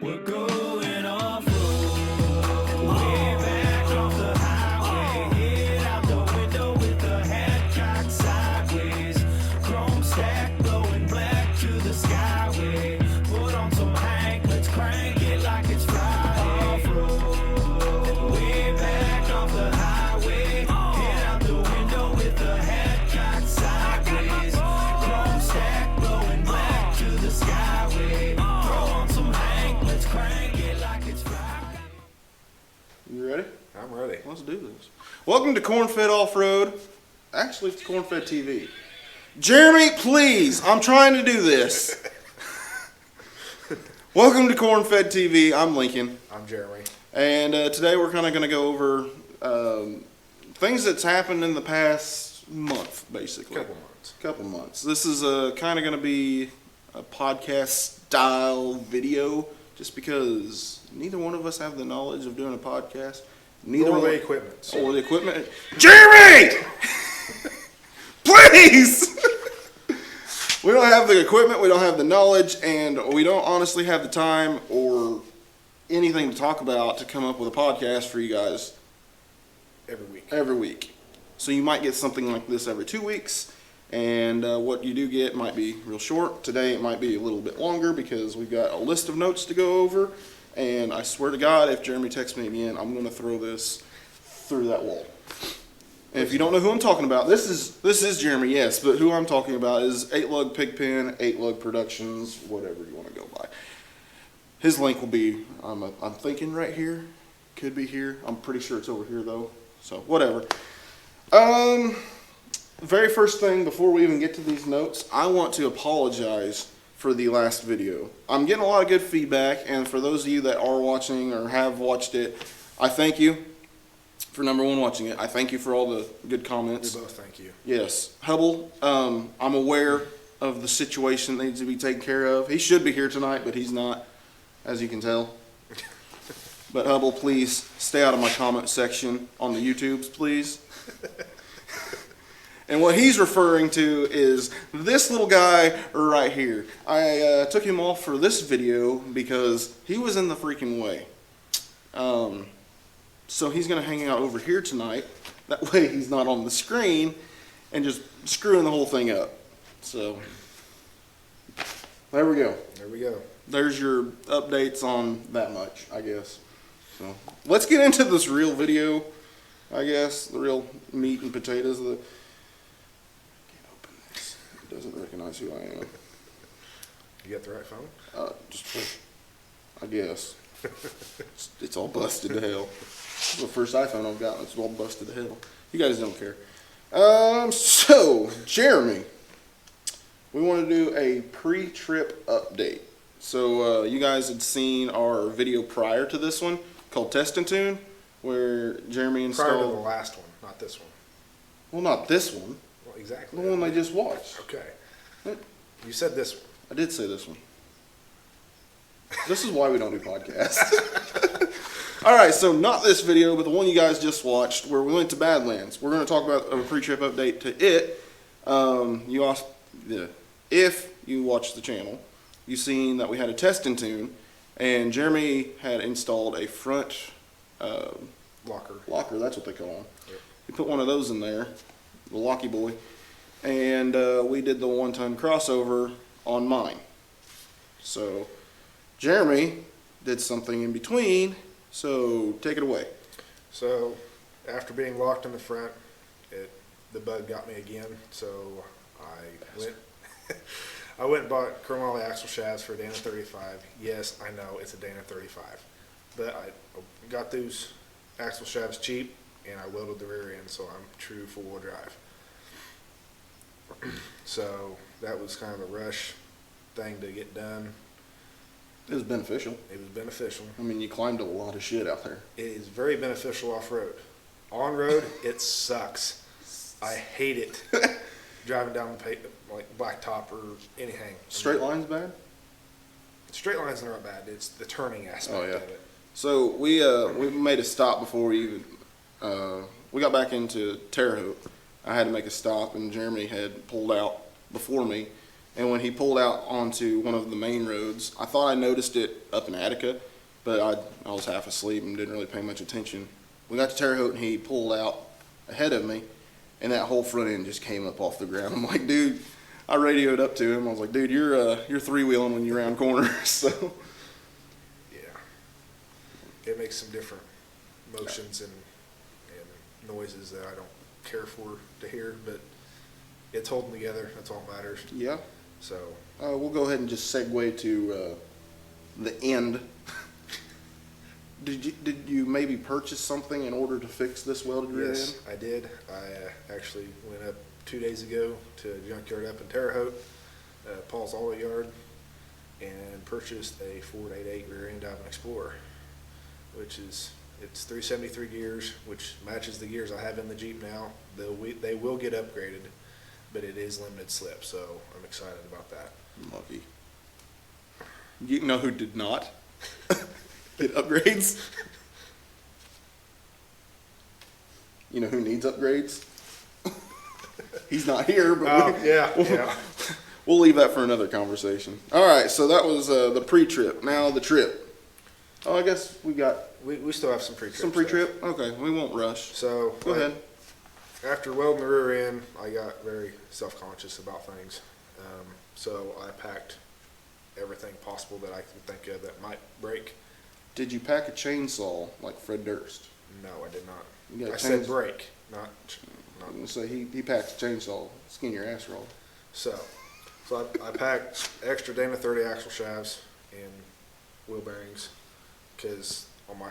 We're going off road. Way back off the highway. Head out the window with the head cocked sideways. Chrome stack blowing black to the skyway. Put on some Hank, let's crank it like it's Friday. Off road. Way back off the highway. Head out the window with the head cocked sideways. Chrome stack blowing black to the skyway. Throw on some Hank, let's crank it like it's Friday. You ready? I'm ready. Let's do this. Welcome to Corn-Fed Off-Road. Actually, it's Corn-Fed TV. Jeremy, please, I'm trying to do this. Welcome to Corn-Fed TV. I'm Lincoln. I'm Jeremy. And today we're kind of going to go over things that's happened in the past month, basically. Couple months. This is kind of going to be a podcast-style video, just because neither one of us have the knowledge of doing a podcast. Neither Or one- the equipment. So Or the equipment. Jeremy! Please! We don't have the equipment, we don't have the knowledge, and we don't honestly have the time or anything to talk about to come up with a podcast for you guys every week. every week. So you might get something like this every 2 weeks, and what you do get might be real short. Today it might be a little bit longer because we've got a list of notes to go over, and I swear to God, if Jeremy texts me again, I'm going to throw this through that wall. And if you don't know who I'm talking about, this is Jeremy, yes, but who I'm talking about is 8 Lug Pigpen, 8 Lug Productions, whatever you want to go by. His link will be, I'm thinking right here, could be here. I'm pretty sure it's over here though, so whatever. Very first thing before we even get to these notes, I want to apologize for the last video. I'm getting a lot of good feedback, and for those of you that are watching or have watched it, I thank you for number one watching it. I thank you for all the good comments. We both thank you. Yes. Hubble, I'm aware of the situation that needs to be taken care of. He should be here tonight, but he's not, as you can tell. But Hubble, please stay out of my comment section on the YouTubes, please. And what he's referring to is this little guy right here. I took him off for this video because he was in the freaking way. So he's going to hang out over here tonight. That way he's not on the screen and just screwing the whole thing up. So there we go. There we go. There's your updates on that much, I guess. So let's get into this real video, I guess. The real meat and potatoes of the... Can't open this. It doesn't recognize who I am. You got the right phone? I guess. It's all busted to hell. It's the first iPhone I've gotten. It's all busted to hell. You guys don't care. So, Jeremy, we want to do a pre-trip update. So, you guys had seen our video prior to this one called Test and Tune, where Jeremy installed... Prior to the last one, not this one. Well, not this one. Well, exactly. The one they just watched. Okay. You said this one. I did say this one. This is why we don't do podcasts. All right, so not this video, but the one you guys just watched, where we went to Badlands. We're going to talk about a pre-trip update to it. If you watched the channel, you've seen that we had a test and tune, and Jeremy had installed a front Locker. That's what they call them. Yep. He put one of those in there, the Locky boy, and we did the 1-ton crossover on mine. So Jeremy did something in between. So take it away. So, after being locked in the front, the bug got me again. So I went and bought chromoly axle shafts for a Dana 35. Yes, I know it's a Dana 35, but I got those axle shafts cheap, and I welded the rear end, so I'm true 4-wheel drive. So that was kind of a rush thing to get done. It was beneficial. It was beneficial. I mean, you climbed a lot of shit out there. It is very beneficial off-road. On-road, it sucks. I hate it. Driving down the like blacktop or anything. Straight lines bad? Straight lines are not bad. It's the turning aspect Oh, yeah. of it. So we made a stop before we even we got back into Terre Haute. I had to make a stop, and Jeremy had pulled out before me, And when he pulled out onto one of the main roads, I thought I noticed it up in Attica, but I was half asleep and didn't really pay much attention. We got to Terre Haute and he pulled out ahead of me, and that whole front end just came up off the ground. I'm like, dude, I radioed up to him. I was like, dude, you're three-wheeling when you round corners. So Yeah. It makes some different motions and noises that I don't care for to hear, but it's holding together. That's all that matters. yeah, So, we'll go ahead and just segue to the end. Did you maybe purchase something in order to fix this welded rear end? yes, I did. I actually went up 2 days ago to a junkyard up in Terre Haute, Paul's Auto Yard, and purchased a Ford 8.8 rear end out of an Explorer, which is, it's 373 gears, which matches the gears I have in the Jeep now. They will get upgraded, but it is limited slip, so I'm excited about that. Lucky. You know who did not get upgrades? You know who needs upgrades? He's not here, but Yeah. we'll leave that for another conversation. All right, so that was the pre-trip. Now the trip. Oh, I guess we got We still have some pre-trip some pre-trip. Okay, we won't rush. So Go ahead. After welding the rear end, I got very self-conscious about things. So I packed everything possible that I could think of that might break. Did you pack a chainsaw like Fred Durst? No, I did not. You got I a said chainsaw. break, not. I'm gonna say he packs a chainsaw, skin your ass roll. So I packed extra Dana 30 axle shafts and wheel bearings, because on my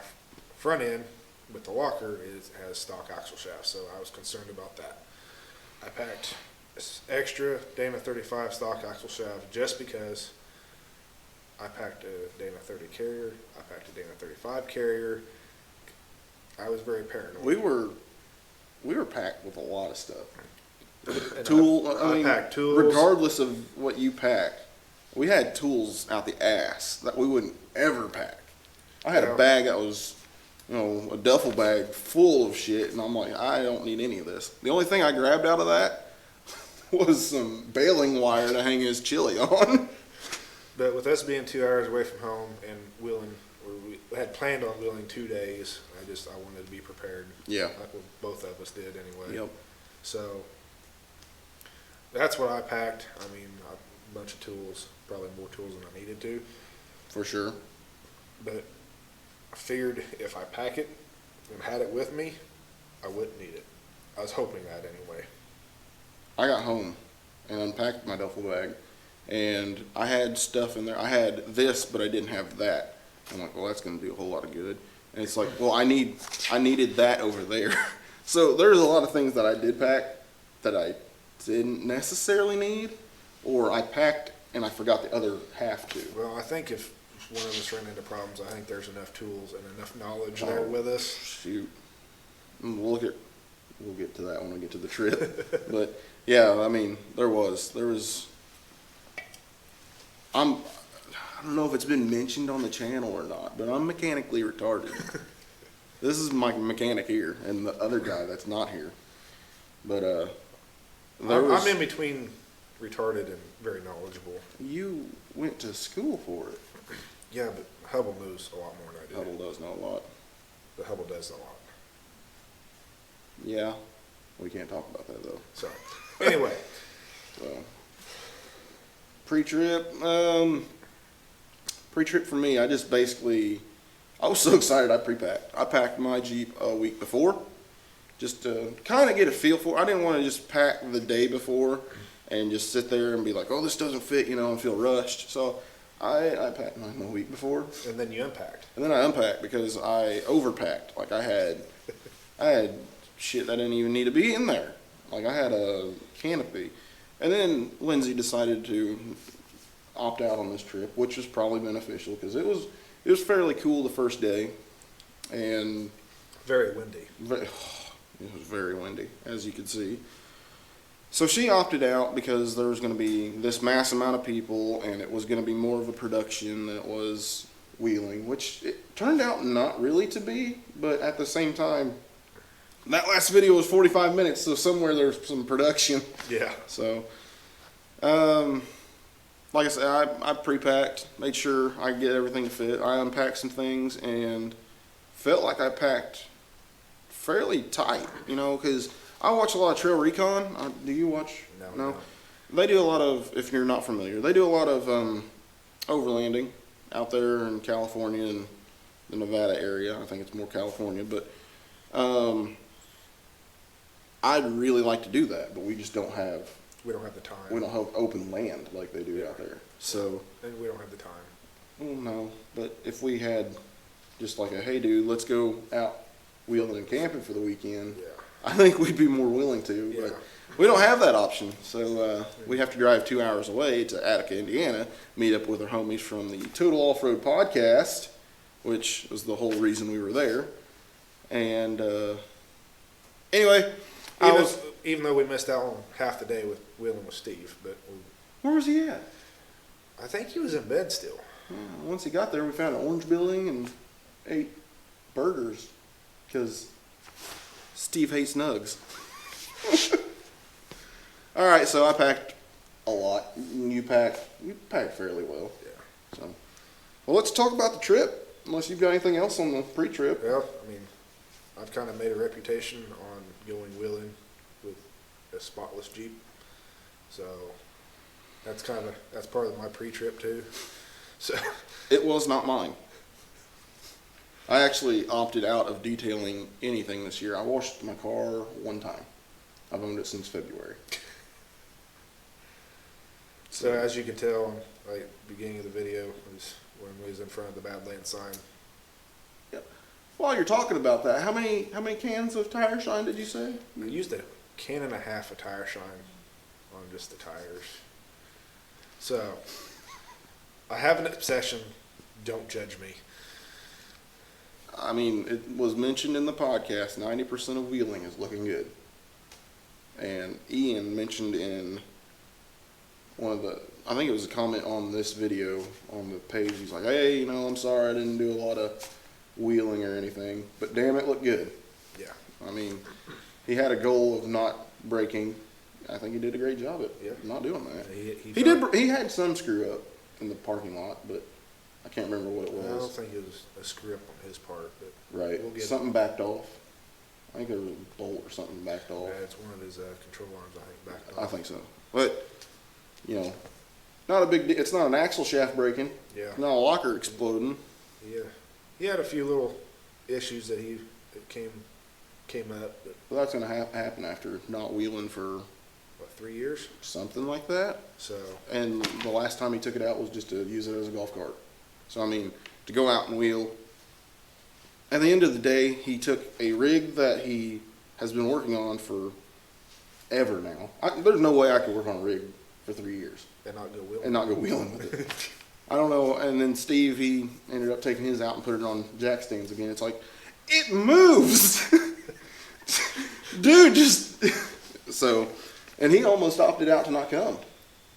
front end with the locker has stock axle shafts, so I was concerned about that. I packed extra Dana 35 stock axle shaft just because. I packed a Dana 30 carrier. I packed a Dana 35 carrier. I was very paranoid. We were packed with a lot of stuff. And I mean, packed tools. regardless of what you pack, we had tools out the ass that we wouldn't ever pack. I had Yeah. a bag that was, a duffel bag full of shit, and I'm like, I don't need any of this. The only thing I grabbed out of that was some baling wire to hang his chili on. But with us being 2 hours away from home and wheeling, or we had planned on wheeling 2 days, I wanted to be prepared. Yeah. Like what both of us did anyway. Yep. So that's what I packed. I mean, a bunch of tools, probably more tools than I needed to. For sure. But I figured if I pack it and had it with me, I wouldn't need it. I was hoping that anyway. I got home and unpacked my duffel bag, and I had stuff in there. I had this, but I didn't have that. I'm like, well, that's going to do a whole lot of good. And it's like, well, I needed that over there. So there's a lot of things that I did pack that I didn't necessarily need, or I packed and I forgot the other half to. Well, I think if one of us ran into problems, I think there's enough tools and enough knowledge there with us. Shoot. We'll get to that when we get to the trip. But yeah, I mean, there was, I don't know if it's been mentioned on the channel or not, but I'm mechanically retarded. This is my mechanic here and the other guy that's not here. But, I'm in between retarded and very knowledgeable. you went to school for it. Yeah, but Hubble knows a lot more than I do. Hubble does know a lot. But Hubble does a lot. Yeah, we can't talk about that though. So, anyway, So, pre-trip for me, I was so excited I pre-packed. I packed my Jeep a week before, just to kind of get a feel for it. I didn't want to just pack the day before and just sit there and be like, oh, this doesn't fit, and feel rushed. So I packed mine a week before, and then you unpacked. and then I unpacked because I overpacked. Like I had shit that didn't even need to be in there. Like I had a canopy. And then Lindsay decided to opt out on this trip, which was probably beneficial because it was fairly cool the first day, and Very windy. it was very windy, as you could see. So she opted out because there was going to be this mass amount of people, and it was going to be more of a production than it was wheeling, which it turned out not really to be, but at the same time, that last video was 45 minutes, so somewhere there's some production. Yeah. So, like I said, I pre-packed, made sure I get everything to fit. I unpacked some things and felt like I packed fairly tight, you know, because I watch a lot of Trail Recon. Do you watch? No. They do a lot of, if you're not familiar, they do a lot of overlanding out there in California and the Nevada area. I think it's more California, but I'd really like to do that, but we just don't have. We don't have the time. We don't have open land like they do out there. So, And we don't have the time. well, no. But if we had just like a, hey, dude, let's go out wheeling and camping for the weekend, Yeah. I think we'd be more willing to. Yeah. But we don't have that option. So we have to drive 2 hours away to Attica, Indiana, meet up with our homies from the Total Off-Road Podcast, which was the whole reason we were there. And anyway, Even though we missed out on half the day with wheeling with Steve, but where was he at? I think he was in bed still. Once he got there, we found an orange building and ate burgers because Steve hates nugs. All right, so I packed a lot. You packed fairly well. Yeah. So, well, let's talk about the trip. Unless you've got anything else on the pre-trip. Well, I mean, I've kind of made a reputation on going wheeling with a spotless Jeep, so that's part of my pre-trip too. So It was not mine. I actually opted out of detailing anything this year. I washed my car one time. I've owned it since February. So as you can tell, like beginning of the video was when we was in front of the Badlands sign. While you're talking about that, how many cans of tire shine did you say? I used a can and a half of tire shine on just the tires. So I have an obsession. Don't judge me. I mean, it was mentioned in the podcast, 90% of wheeling is looking good. And Ian mentioned in one of the, I think it was a comment on this video on the page, he's like, hey, you know, I'm sorry I didn't do a lot of wheeling or anything, but damn, it looked good. Yeah. I mean, he had a goal of not breaking. I think he did a great job at Yeah. not doing that. He He had some screw up in the parking lot, but I can't remember what it I don't was. think it was a screw up on his part, but Right, we'll get something backed off. I think there was a bolt or something backed off. it's one of his control arms. I think backed I off. think so. But, you know, not a big deal. It's not an axle shaft breaking. Yeah. Not a locker exploding. Yeah. He had a few little issues that came up, but But that's going to happen after not wheeling for what, 3 years? something like that. So And the last time he took it out was just to use it as a golf cart. So, I mean, to go out and wheel. At the end of the day, he took a rig that he has been working on for ever now. There's no way I could work on a rig for 3 years and not go wheeling. and not go wheeling with it. I don't know. And then Steve, he ended up taking his out and put it on jack stands again. It's like, it moves! Dude, just... So, and he almost opted out to not come.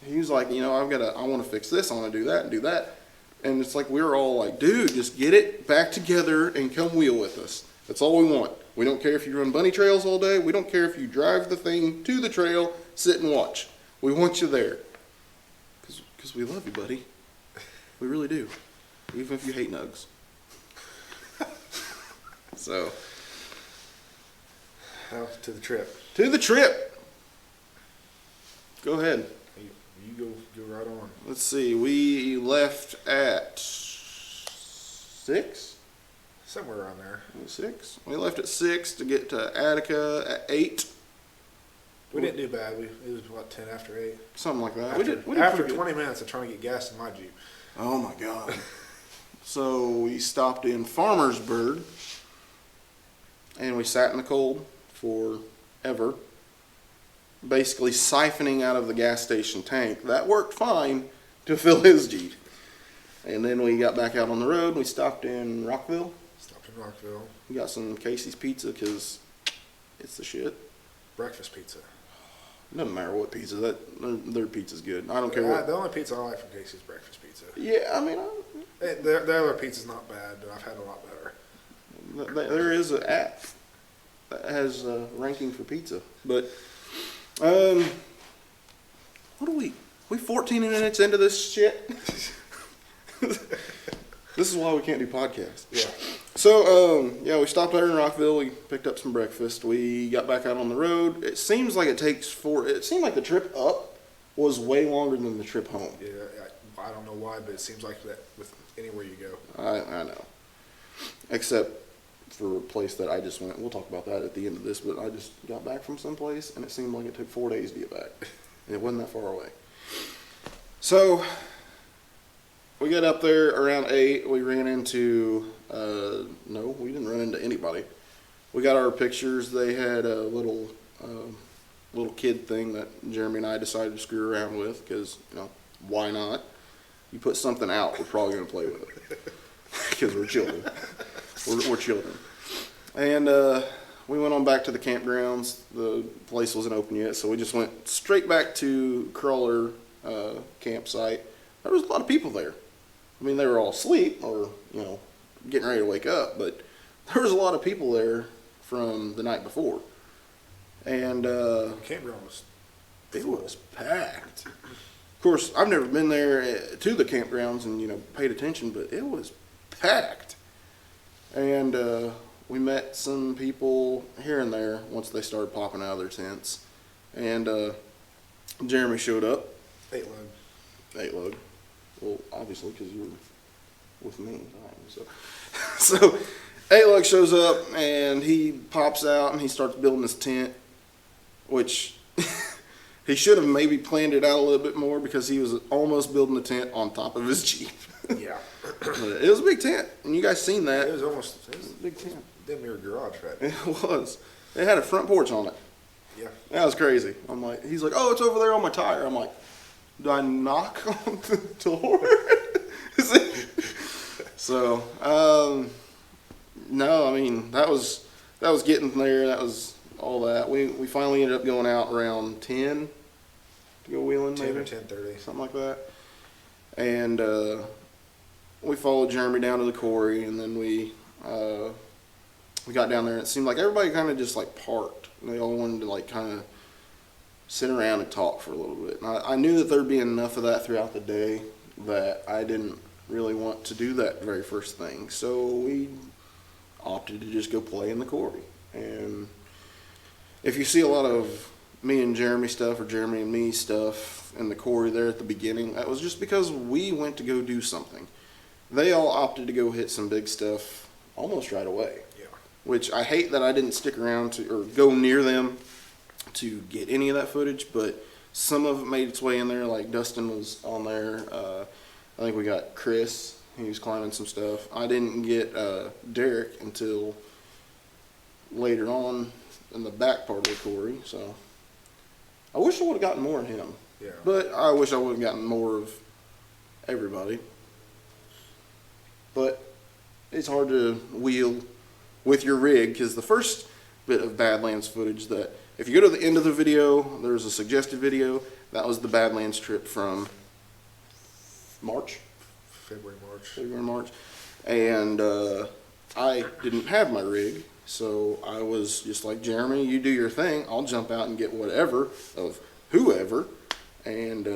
He was like, you know, I want to fix this, I want to do that and do that. And it's like, we were all like, dude, just get it back together and come wheel with us. That's all we want. We don't care if you run bunny trails all day. We don't care if you drive the thing to the trail, sit and watch. We want you there. Because we love you, buddy. We really do. Even if you hate nugs. So, Now to the trip. to the trip. Go ahead. You go right on. Let's see. We left at 6? Somewhere around there. 6? We left at 6 to get to Attica at 8. We didn't do bad. It was what, 10 after 8. Something like that. After, we did after pretty good. 20 minutes of trying to get gas in my Jeep. Oh my God. So we stopped in Farmersburg and we sat in the cold forever, basically siphoning out of the gas station tank. That worked fine to fill his Jeep. And then we got back out on the road and we stopped in Rockville. Stopped in Rockville. We got some Casey's Pizza because it's the shit. Breakfast pizza. It doesn't matter what pizza. Their pizza's good. I don't care what. The only pizza I like from Casey's is breakfast pizza. Yeah, I mean, The other pizza's not bad, but I've had a lot better. there is an app that has a ranking for pizza. But, what do we We 14 minutes into this shit. This is why we can't do podcasts. Yeah. So, yeah, we stopped there in Rockville. We picked up some breakfast. We got back out on the road. It seems like it seemed like the trip up was way longer than the trip home. Yeah, I don't know why, but it seems like that with anywhere you go. I know. Except for a place that I just went. We'll talk about that at the end of this, but I just got back from someplace, and it seemed like it took 4 days to get back. And it wasn't that far away. So, we got up there around 8. We ran into, no, we didn't run into anybody. We got our pictures. They had a little kid thing that Jeremy and I decided to screw around with because, why not? You put something out, we're probably going to play with it because we're children. We're children. And we went on back to the campgrounds. The place wasn't open yet, so we just went straight back to Crawler campsite. There was a lot of people there. I mean, they were all asleep or, getting ready to wake up, but there was a lot of people there from the night before. And Campground was it was packed. Of course, I've never been there to the campgrounds and, paid attention, but it was packed. And we met some people here and there once they started popping out of their tents. And Jeremy showed up. 8 8-lug. Well, obviously, because you were with me. So 8-lug shows up, and he pops out, and he starts building his tent, which he should have maybe planned it out a little bit more because he was almost building the tent on top of his Jeep. Yeah. It was a big tent, and you guys seen that. It was It was a big tent. damn near a garage, right? It was. It had a front porch on it. Yeah. That was crazy. He's like, oh, it's over there on my tire. I'm like, do I knock on the door? So, no, I mean, that was getting there. That was all that. We finally ended up going out around 10 to go wheeling, 10 maybe? or 10:30. Something like that. And we followed Jeremy down to the quarry, and then we got down there, and it seemed like everybody kind of just like parked. They all wanted to like kind of sit around and talk for a little bit. And I knew that there'd be enough of that throughout the day that I didn't really want to do that very first thing. So we opted to just go play in the quarry. And if you see a lot of me and Jeremy stuff or Jeremy and me stuff in the quarry there at the beginning, that was just because we went to go do something. They all opted to go hit some big stuff almost right away. Yeah. Which I hate that I didn't stick around to or go near them to get any of that footage, but some of it made its way in there. Like Dustin was on there. I think we got Chris. He was climbing some stuff. I didn't get Derek until later on in the back part of the quarry. So I wish I would have gotten more of him. Yeah. But I wish I would have gotten more of everybody. But it's hard to wheel with your rig because the first bit of Badlands footage that, if you go to the end of the video, there's a suggested video. That was the Badlands trip from February, March. And I didn't have my rig, so I was just like, Jeremy, you do your thing. I'll jump out and get whatever of whoever. And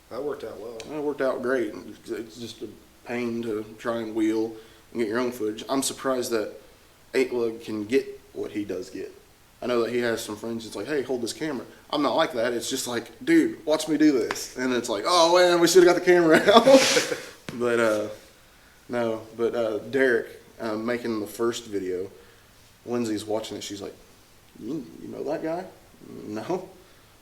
That worked out well. it worked out great. It's just a pain to try and wheel and get your own footage. I'm surprised that 8-lug can get what he does get. I know that he has some friends that's like, hey, hold this camera. I'm not like that. It's just like, dude, watch me do this. And it's like, oh, man, we should have got the camera out. But, no. But Derek, making the first video, Lindsay's watching it. She's like, you know that guy? No.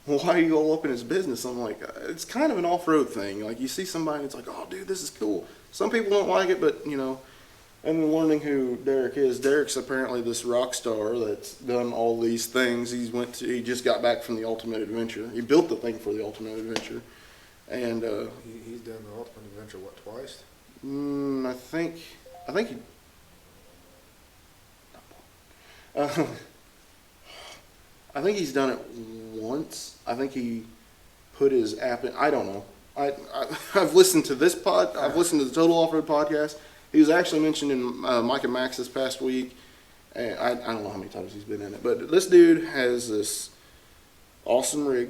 Well, why are you all up in his business? I'm like, it's kind of an off-road thing. Like, you see somebody, and it's like, oh, dude, this is cool. Some people don't like it, but, and then learning who Derek is. Derek's apparently this rock star that's done all these things. He just got back from the Ultimate Adventure. He built the thing for the Ultimate Adventure. And, He's done the Ultimate Adventure, what, twice? I think he, I think he's done it once. I think he put his app in. I don't know. I've listened to this I've listened to the Total Off-Road podcast. He was actually mentioned in Mike and Max this past week. And I don't know how many times he's been in it. But this dude has this awesome rig.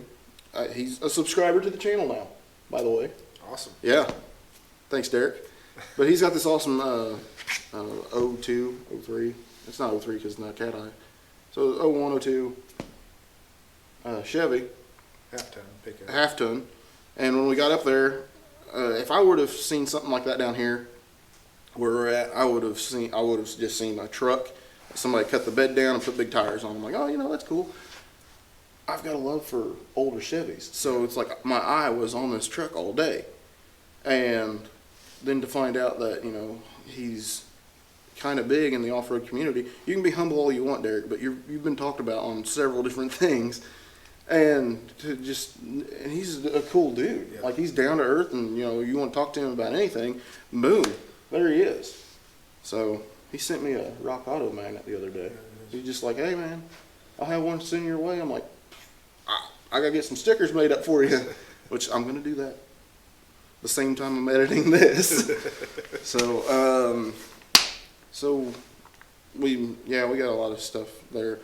He's a subscriber to the channel now, by the way. Awesome. Yeah. Thanks, Derek. But he's got this awesome 02, 03. It's not 03 because it's not cat eye. So 01, 02 Chevy, Half-ton pickup. half ton. And when we got up there, if I would have seen something like that down here where we're at, I would have just seen a truck. Somebody cut the bed down and put big tires on. I'm like, oh, you know, that's cool. I've got a love for older Chevys. So it's like my eye was on this truck all day. And then to find out that, you know, he's kind of big in the off-road community. You can be humble all you want, Derek, but you've been talked about on several different things. And and he's a cool dude. Yeah. Like, he's down to earth, and, you know, you want to talk to him about anything, boom, there he is. So he sent me a Rock Auto magnet the other day. He's just like, hey, man, I'll have one sent your way. I'm like, I got to get some stickers made up for you, which I'm going to do that the same time I'm editing this. So we got a lot of stuff there.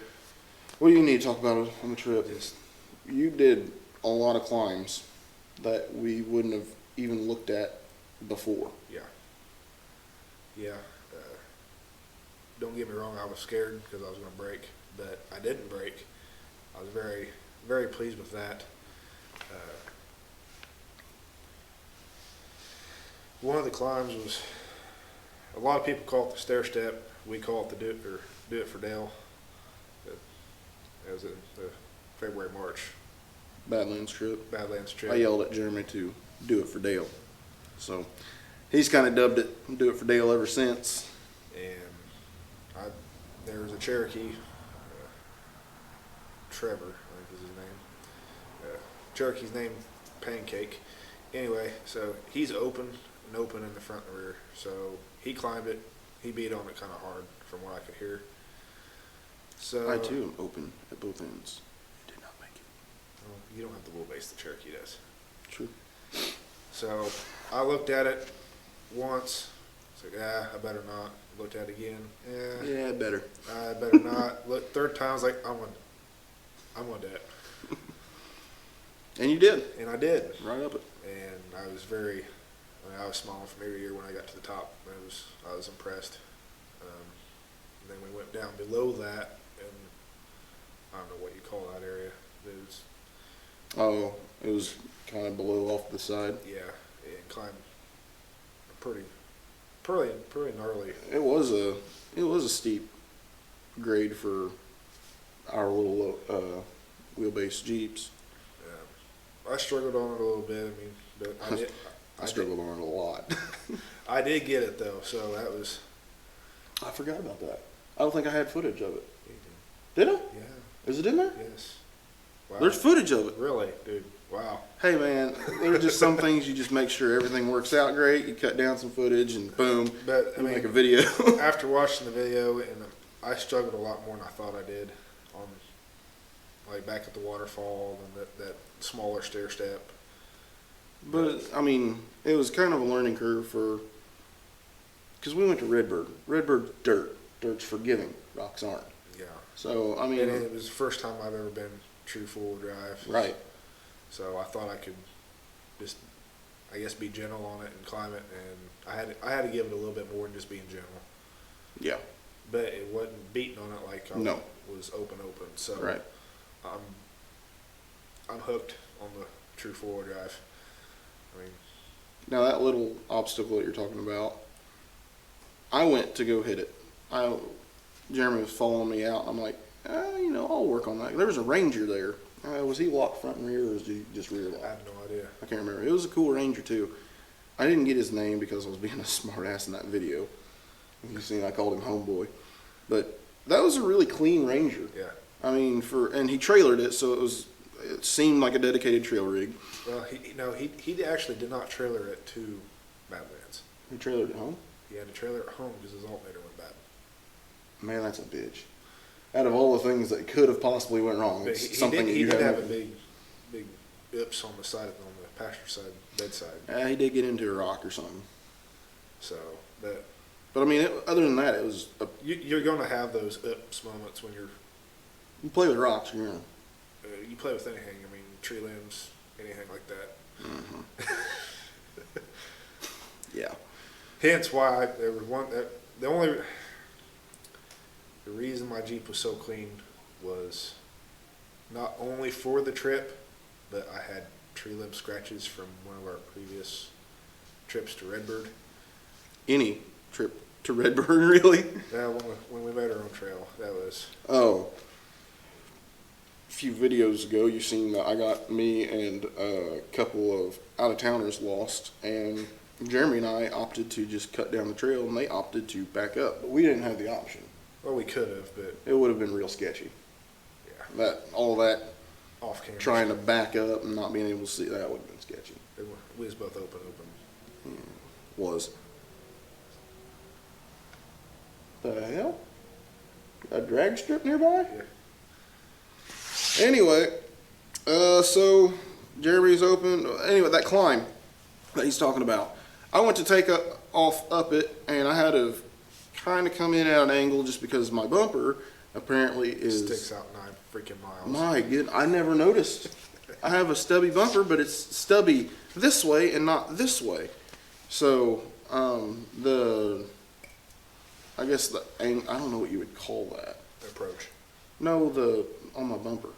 What do you need to talk about on the trip? You did a lot of climbs that we wouldn't have even looked at before. Yeah. Yeah. Don't get me wrong, I was scared because I was going to break, but I didn't break. I was very, very pleased with that. One of the climbs was, a lot of people call it the stair step. We call it the do it for Dale. It was in the February, March Badlands trip. Badlands trip. I yelled at Jeremy to do it for Dale. So he's kind of dubbed it do it for Dale ever since. And there was a Cherokee, Trevor, I think is his name. Cherokee's name, Pancake. Anyway, so he's open in the front and rear. So he climbed it. He beat on it kind of hard from what I could hear. So I too am open at both ends. You did not make it. Well, you don't have the wheelbase the Cherokee does. True. So I looked at it once. It's like, I better not. Looked at it again. Yeah, better. I better not. Look, third time I was like, I'm gonna do it. And you did. And I did. Right up it. And I was I was smiling from ear to ear when I got to the top. I was impressed. And then we went down below that, and I don't know what you call that area. It was kind of below off the side. Yeah, and climbed pretty gnarly. It was a steep grade for our little wheelbase Jeeps. I struggled on it a little bit. I mean, but I did. I struggled on it a lot. I did get it though, so that was. I forgot about that. I don't think I had footage of it. Did I? Yeah. Is it in there? Yes. Wow. There's footage of it. Really, dude. Wow. Hey man, there's just some things you just make sure everything works out great. You cut down some footage and boom, But I you mean, make a video. after watching the video, and I struggled a lot more than I thought I did on, like back at the waterfall and that smaller stair step. But I mean, it was kind of a learning curve because we went to Redbird. Redbird's dirt. Dirt's forgiving. Rocks aren't. Yeah. So I mean, And it was the first time I've ever been true four-wheel drive. right. So I thought I could just, I guess, be gentle on it and climb it, and I had to give it a little bit more than just being gentle. Yeah. But it wasn't beating on it like I No. was open. So Right. I'm hooked on the true four-wheel drive. I mean, Now that little obstacle that you're talking about, I went to go hit it. Jeremy was following me out. I'm like, I'll work on that. There was a Ranger there. Was he locked front and rear, or was he just rear I locked? have no idea. I can't remember. It was a cool Ranger too. I didn't get his name because I was being a smart ass in that video. You seen I called him Homeboy, but that was a really clean Ranger. Yeah. I mean, and he trailered it, so it seemed like a dedicated trail rig. Well, he actually did not trailer it to Badlands. He trailered it home. He had to trailer it home because his alternator went bad. Man, that's a bitch. Out of all the things that could have possibly went wrong, But it's something that he you did have a haven't. big oops on the side, on the passenger side, bedside. He did get into a rock or something. So, but But I mean, other than that, it was. you're going to have those oops moments when You play with rocks, you're gonna. you play with anything. I mean, tree limbs, anything like that. Yeah. Hence why there was one that the reason my Jeep was so clean was not only for the trip, but I had tree limb scratches from one of our previous trips to Redbird. Any trip to Redbird, really? Yeah, when we made our own trail, that was. Oh. A few videos ago, you seen that I got me and a couple of out-of-towners lost, and Jeremy and I opted to just cut down the trail, and they opted to back up. But we didn't have the option. Well, we could have, but It would have been real sketchy. yeah, All that off camera. trying to back up and not being able to see, that would have been sketchy. We was both open. Was. The hell? A drag strip nearby? Yeah. Anyway, so Jeremy's open. Anyway, that climb that he's talking about, I went to take off up it, and I had to kind of come in at an angle just because my bumper apparently is Sticks out 9 freaking miles. My goodness, I never noticed. I have a stubby bumper, but it's stubby this way and not this way. So I guess I don't know what you would call that. Approach. No, on my bumper.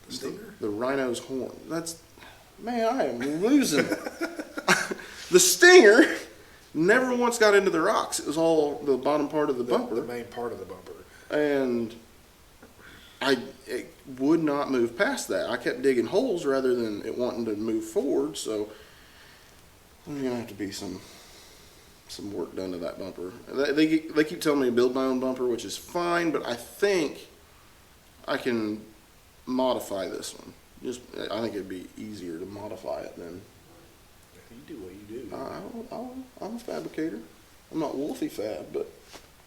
The stinger? The rhino's horn. Man, I am losing it. The stinger never once got into the rocks. It was all the bottom part of the bumper. The main part of the bumper. And it would not move past that. I kept digging holes rather than it wanting to move forward, so there's going to have to be some work done to that bumper. They keep telling me to build my own bumper, which is fine, but I think I can modify this one. I think it'd be easier to modify it than... You do what you do. I'm a fabricator. I'm not Wolfie Fab, but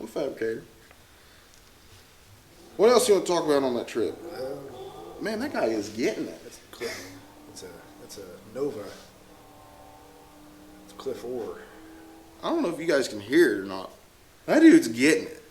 I'm a fabricator. What else you want to talk about on that trip? Man, that guy is getting it. That's Cliff. That's a Nova. It's Cliff Orr. I don't know if you guys can hear it or not. That dude's getting it.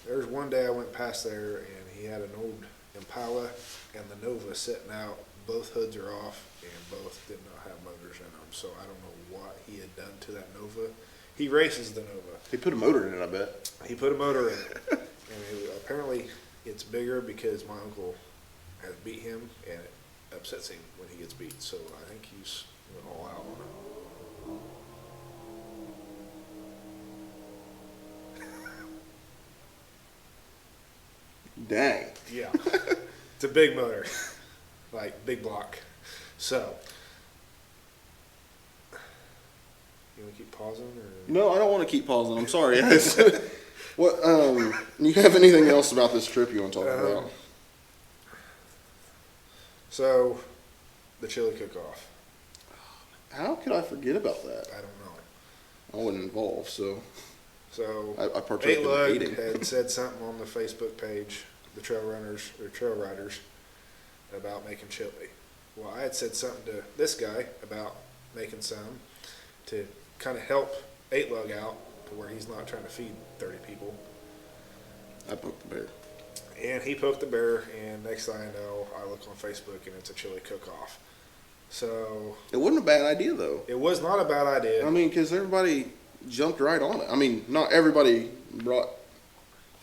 There's one day I went past there and he had an old Impala and the Nova sitting out. Both hoods are off and both did not have motors in them. So I don't know what he had done to that Nova. He races the Nova. He put a motor in it, I bet. He put a motor in it. And apparently it's bigger because my uncle has beat him and it upsets him when he gets beat. So I think he's went all out on it. Dang. Yeah. It's a big motor. Like big block. So you want to keep pausing or No, I don't want to keep pausing. I'm sorry. What? You have anything else about this trip you want to talk about? So the chili cook-off. How could I forget about that? I don't know. I wasn't involved, so So I partook in the Lug eating. had said something on the Facebook page, the trail runners or trail riders, about making chili. Well, I had said something to this guy about making some to kind of help 8Lug out to where he's not trying to feed 30 people. I poked the bear. And he poked the bear, and next thing I know, I look on Facebook and it's a chili cook-off. So It wasn't a bad idea, though. it was not a bad idea. I mean, because everybody jumped right on it. I mean, not everybody brought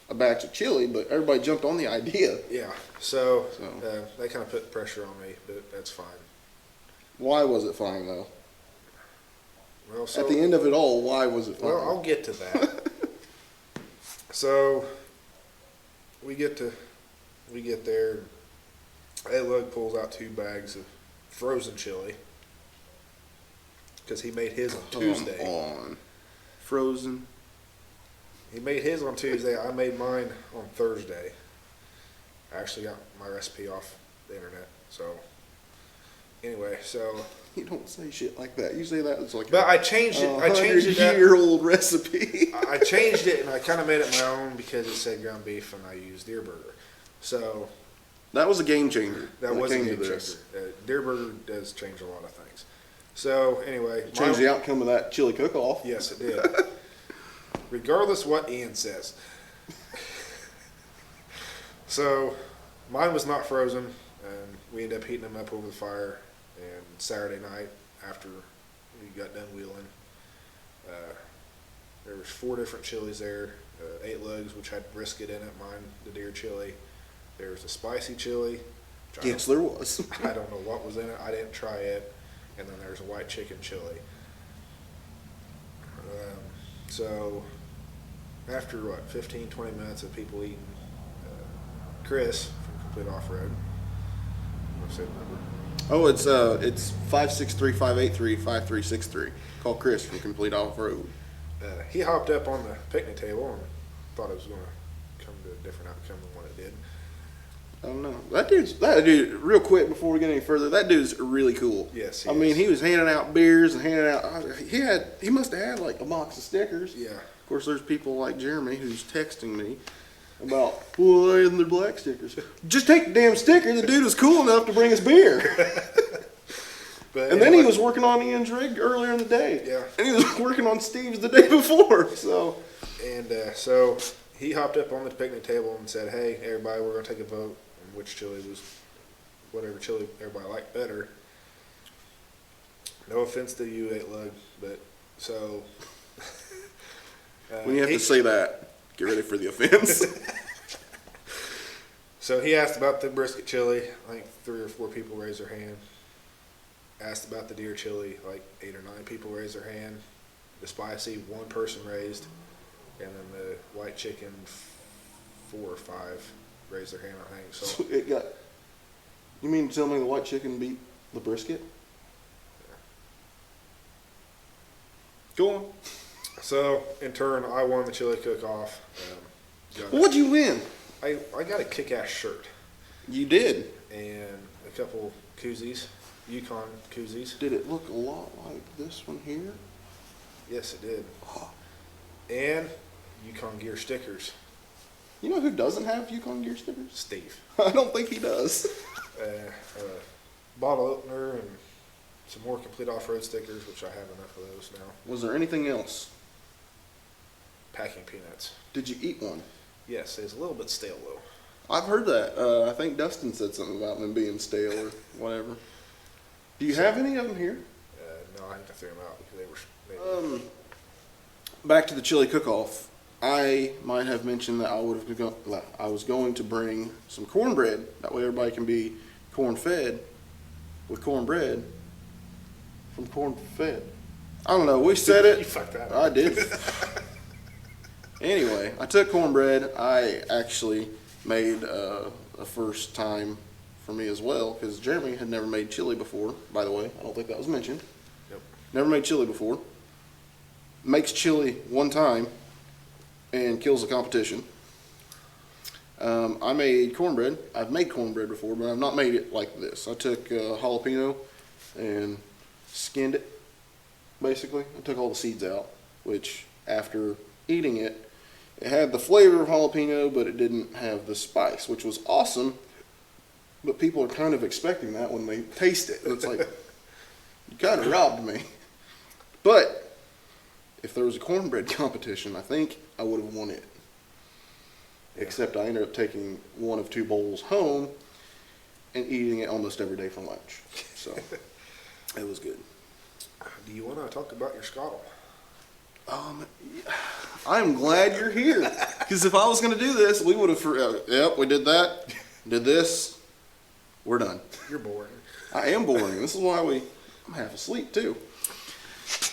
a batch of chili, but everybody jumped on the idea. Yeah, so So. they kind of put pressure on me, but that's fine. Why was it fine, though? Well, so At the end of it all, why was it fine? well, I'll get to that. So we get there. 8Lug pulls out 2 bags of frozen chili because he made his on Tuesday. Come on. Frozen. He made his on Tuesday. I made mine on Thursday. I actually got my recipe off the internet. So anyway, so You don't say shit like that. You say that it's like but I changed it. I changed it. 100-year-old recipe. I changed it and I kind of made it my own because it said ground beef and I used deer burger. So That was a game changer. that when it was a came to game changer. this. Deer burger does change a lot of things. So anyway, Changed the outcome of that chili cook-off. yes, it did. Regardless what Ian says. So mine was not frozen. and we ended up heating them up over the fire. And Saturday night, after we got done wheeling, there was 4 different chilies there. 8 lugs, which had brisket in it. Mine, the deer chili. There was a spicy chili. which Yes, there was. I don't know what was in it. I didn't try it. And then there's a white chicken chili. So after 15, 20 minutes of people eating, Chris from Complete Off-Road, I'm gonna say the number. Oh, it's 563-583-5363. Call Chris from Complete Off Road. He hopped up on the picnic table and thought it was going to come to a different outcome than what it did. I don't know. That dude, real quick before we get any further, that dude's really cool. Yes, I mean, he was handing out beers and handing out, he must have had like a box of stickers. Yeah. Of course, there's people like Jeremy who's texting me about, well, why isn't there black stickers? Just take the damn sticker. The dude was cool enough to bring us beer. But And then he anyway, was working on Ian's rig earlier in the day. Yeah. And he was working on Steve's the day before. So, so he hopped up on the picnic table and said, hey, everybody, we're going to take a vote on which chili was whatever chili everybody liked better. No offense to you, 8 Lug, but so. when you have to say that, get ready for the offense. So he asked about the brisket chili. I think 3 or 4 people raised their hand. Asked about the deer chili. Like 8 or 9 people raised their hand. The spicy, 1 person raised. And then the white chicken, 4 or 5 raised their hand, I think. So So it got. You mean to tell me the white chicken beat the brisket? Go on. So in turn, I won the chili cook-off. What'd you win? I got a kick-ass shirt You did. and a couple koozies, Yukon koozies. Did it look a lot like this one here? Yes, it did. And Yukon gear stickers. You know who doesn't have Yukon Gear stickers? Steve. I don't think he does. A bottle opener and some more Complete Off-Road stickers, which I have enough of those now. Was there anything else? Packing peanuts. Did you eat one? Yes, it's a little bit stale though. I've heard that. I think Dustin said something about them being stale or whatever. Do you have any of them here? No, I think I threw them out because they were. Back to the chili cook-off. I might have mentioned that I was going to bring some cornbread. That way everybody can be corn-fed with cornbread from corn-fed. I don't know. We said it. You fucked that up. I did. Anyway, I took cornbread. I actually made a first time for me as well because Jeremy had never made chili before, by the way. I don't think that was mentioned. Yep. Never made chili before. Makes chili one time and kills the competition. I made cornbread. I've made cornbread before, but I've not made it like this. I took jalapeno and skinned it, basically. I took all the seeds out, which after eating it, it had the flavor of jalapeno, but it didn't have the spice, which was awesome. But people are kind of expecting that when they taste it. It's like, you kind of robbed me. But if there was a cornbread competition, I think I would have won it. Except I ended up taking 1 of 2 bowls home and eating it almost every day for lunch. So it was good. Do you want to talk about your scuttle? I'm glad you're here. Because if I was going to do this, we would have, yep, we did that, did this, we're done. You're boring. I am boring. This is why I'm half asleep too.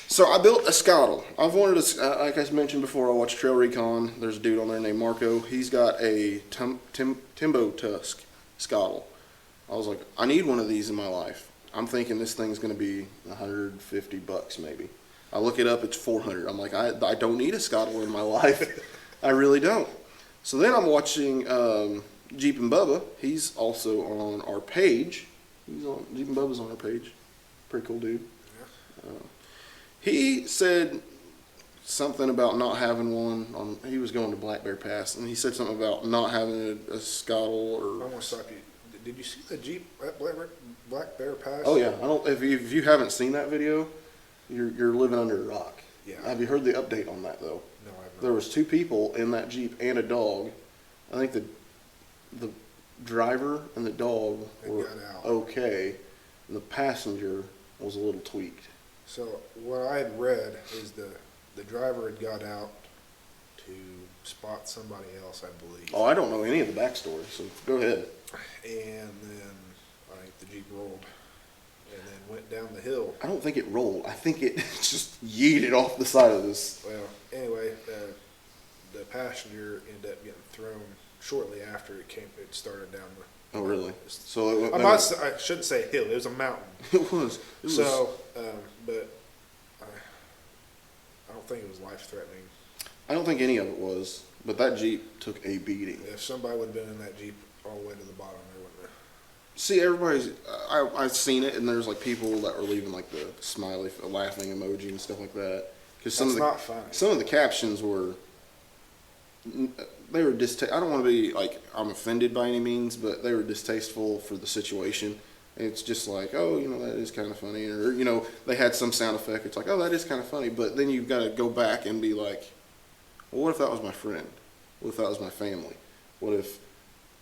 So I built a scuttle. I've wanted to, like I mentioned before, I watched Trail Recon. There's a dude on there named Marco. He's got a Timbo Tusk scuttle. I was like, I need one of these in my life. I'm thinking this thing's going to be $150 maybe. I look it up, it's $400. I'm like, I don't need a scuttle in my life. I really don't. So then I'm watching Jeep and Bubba. He's also on our page. Jeep and Bubba's on our page. Pretty cool dude. He said something about not having one. He was going to Black Bear Pass, and he said something about not having a scuttle I or. want to stop you. Did you see the Jeep at Black Bear Pass? Oh yeah, I don't. If you haven't seen that video, you're living under a rock. Yeah. Have you heard the update on that though? No, I have not. There was 2 people in that Jeep and a dog. I think the driver and the dog They were got out. okay, and the passenger was a little tweaked. So what I had read is the driver had got out to spot somebody else, I believe. Oh, I don't know any of the backstory, so go ahead. And then I think the Jeep rolled and then went down the hill. I don't think it rolled. I think it just yeeted off the side of this. Well, anyway, the passenger ended up getting thrown shortly after it started down the. Oh, really? So it, I shouldn't say hill. It was a mountain. it was. It was. So, but I don't think it was life threatening. I don't think any of it was, but that Jeep took a beating. If somebody would have been in that Jeep all the way to the bottom, they wouldn't have. See, everybody's. I've seen it, and there's like people that were leaving like the smiley, laughing emoji and stuff like that. Because That's not funny. some of the captions were. They were I don't want to be like I'm offended by any means, but they were distasteful for the situation. It's just like, oh, that is kind of funny, or they had some sound effect. It's like, oh, that is kind of funny, but then you've got to go back and be like, well, what if that was my friend? What if that was my family? What if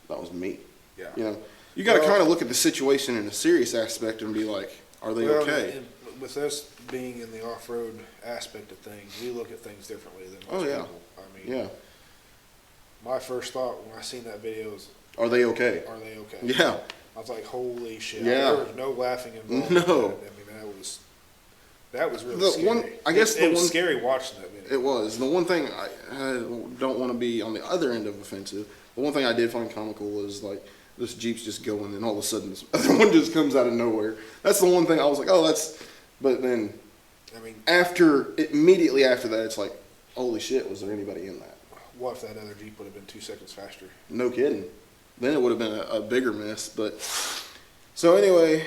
that was me? Yeah. You got to Well- kind of look at the situation in a serious aspect and be like, are they Well, okay? and with us being in the off-road aspect of things, we look at things differently than most Oh, yeah. people. I mean, Yeah. my first thought when I seen that video was, Are they okay? are they okay? Yeah. I was like, holy shit. Yeah. There was no laughing involved. No. with that. I mean, that was really The scary. one- I guess it the was one- scary watching that video. It was. The one thing, I don't want to be on the other end of offensive, the one thing I did find comical was like, this Jeep's just going and all of a sudden this other one just comes out of nowhere. That's the one thing I was like, oh, but then I mean, immediately after that, it's like, holy shit, was there anybody in that? what if that other Jeep would have been 2 seconds faster? No kidding. Then it would have been a bigger mess. But so anyway,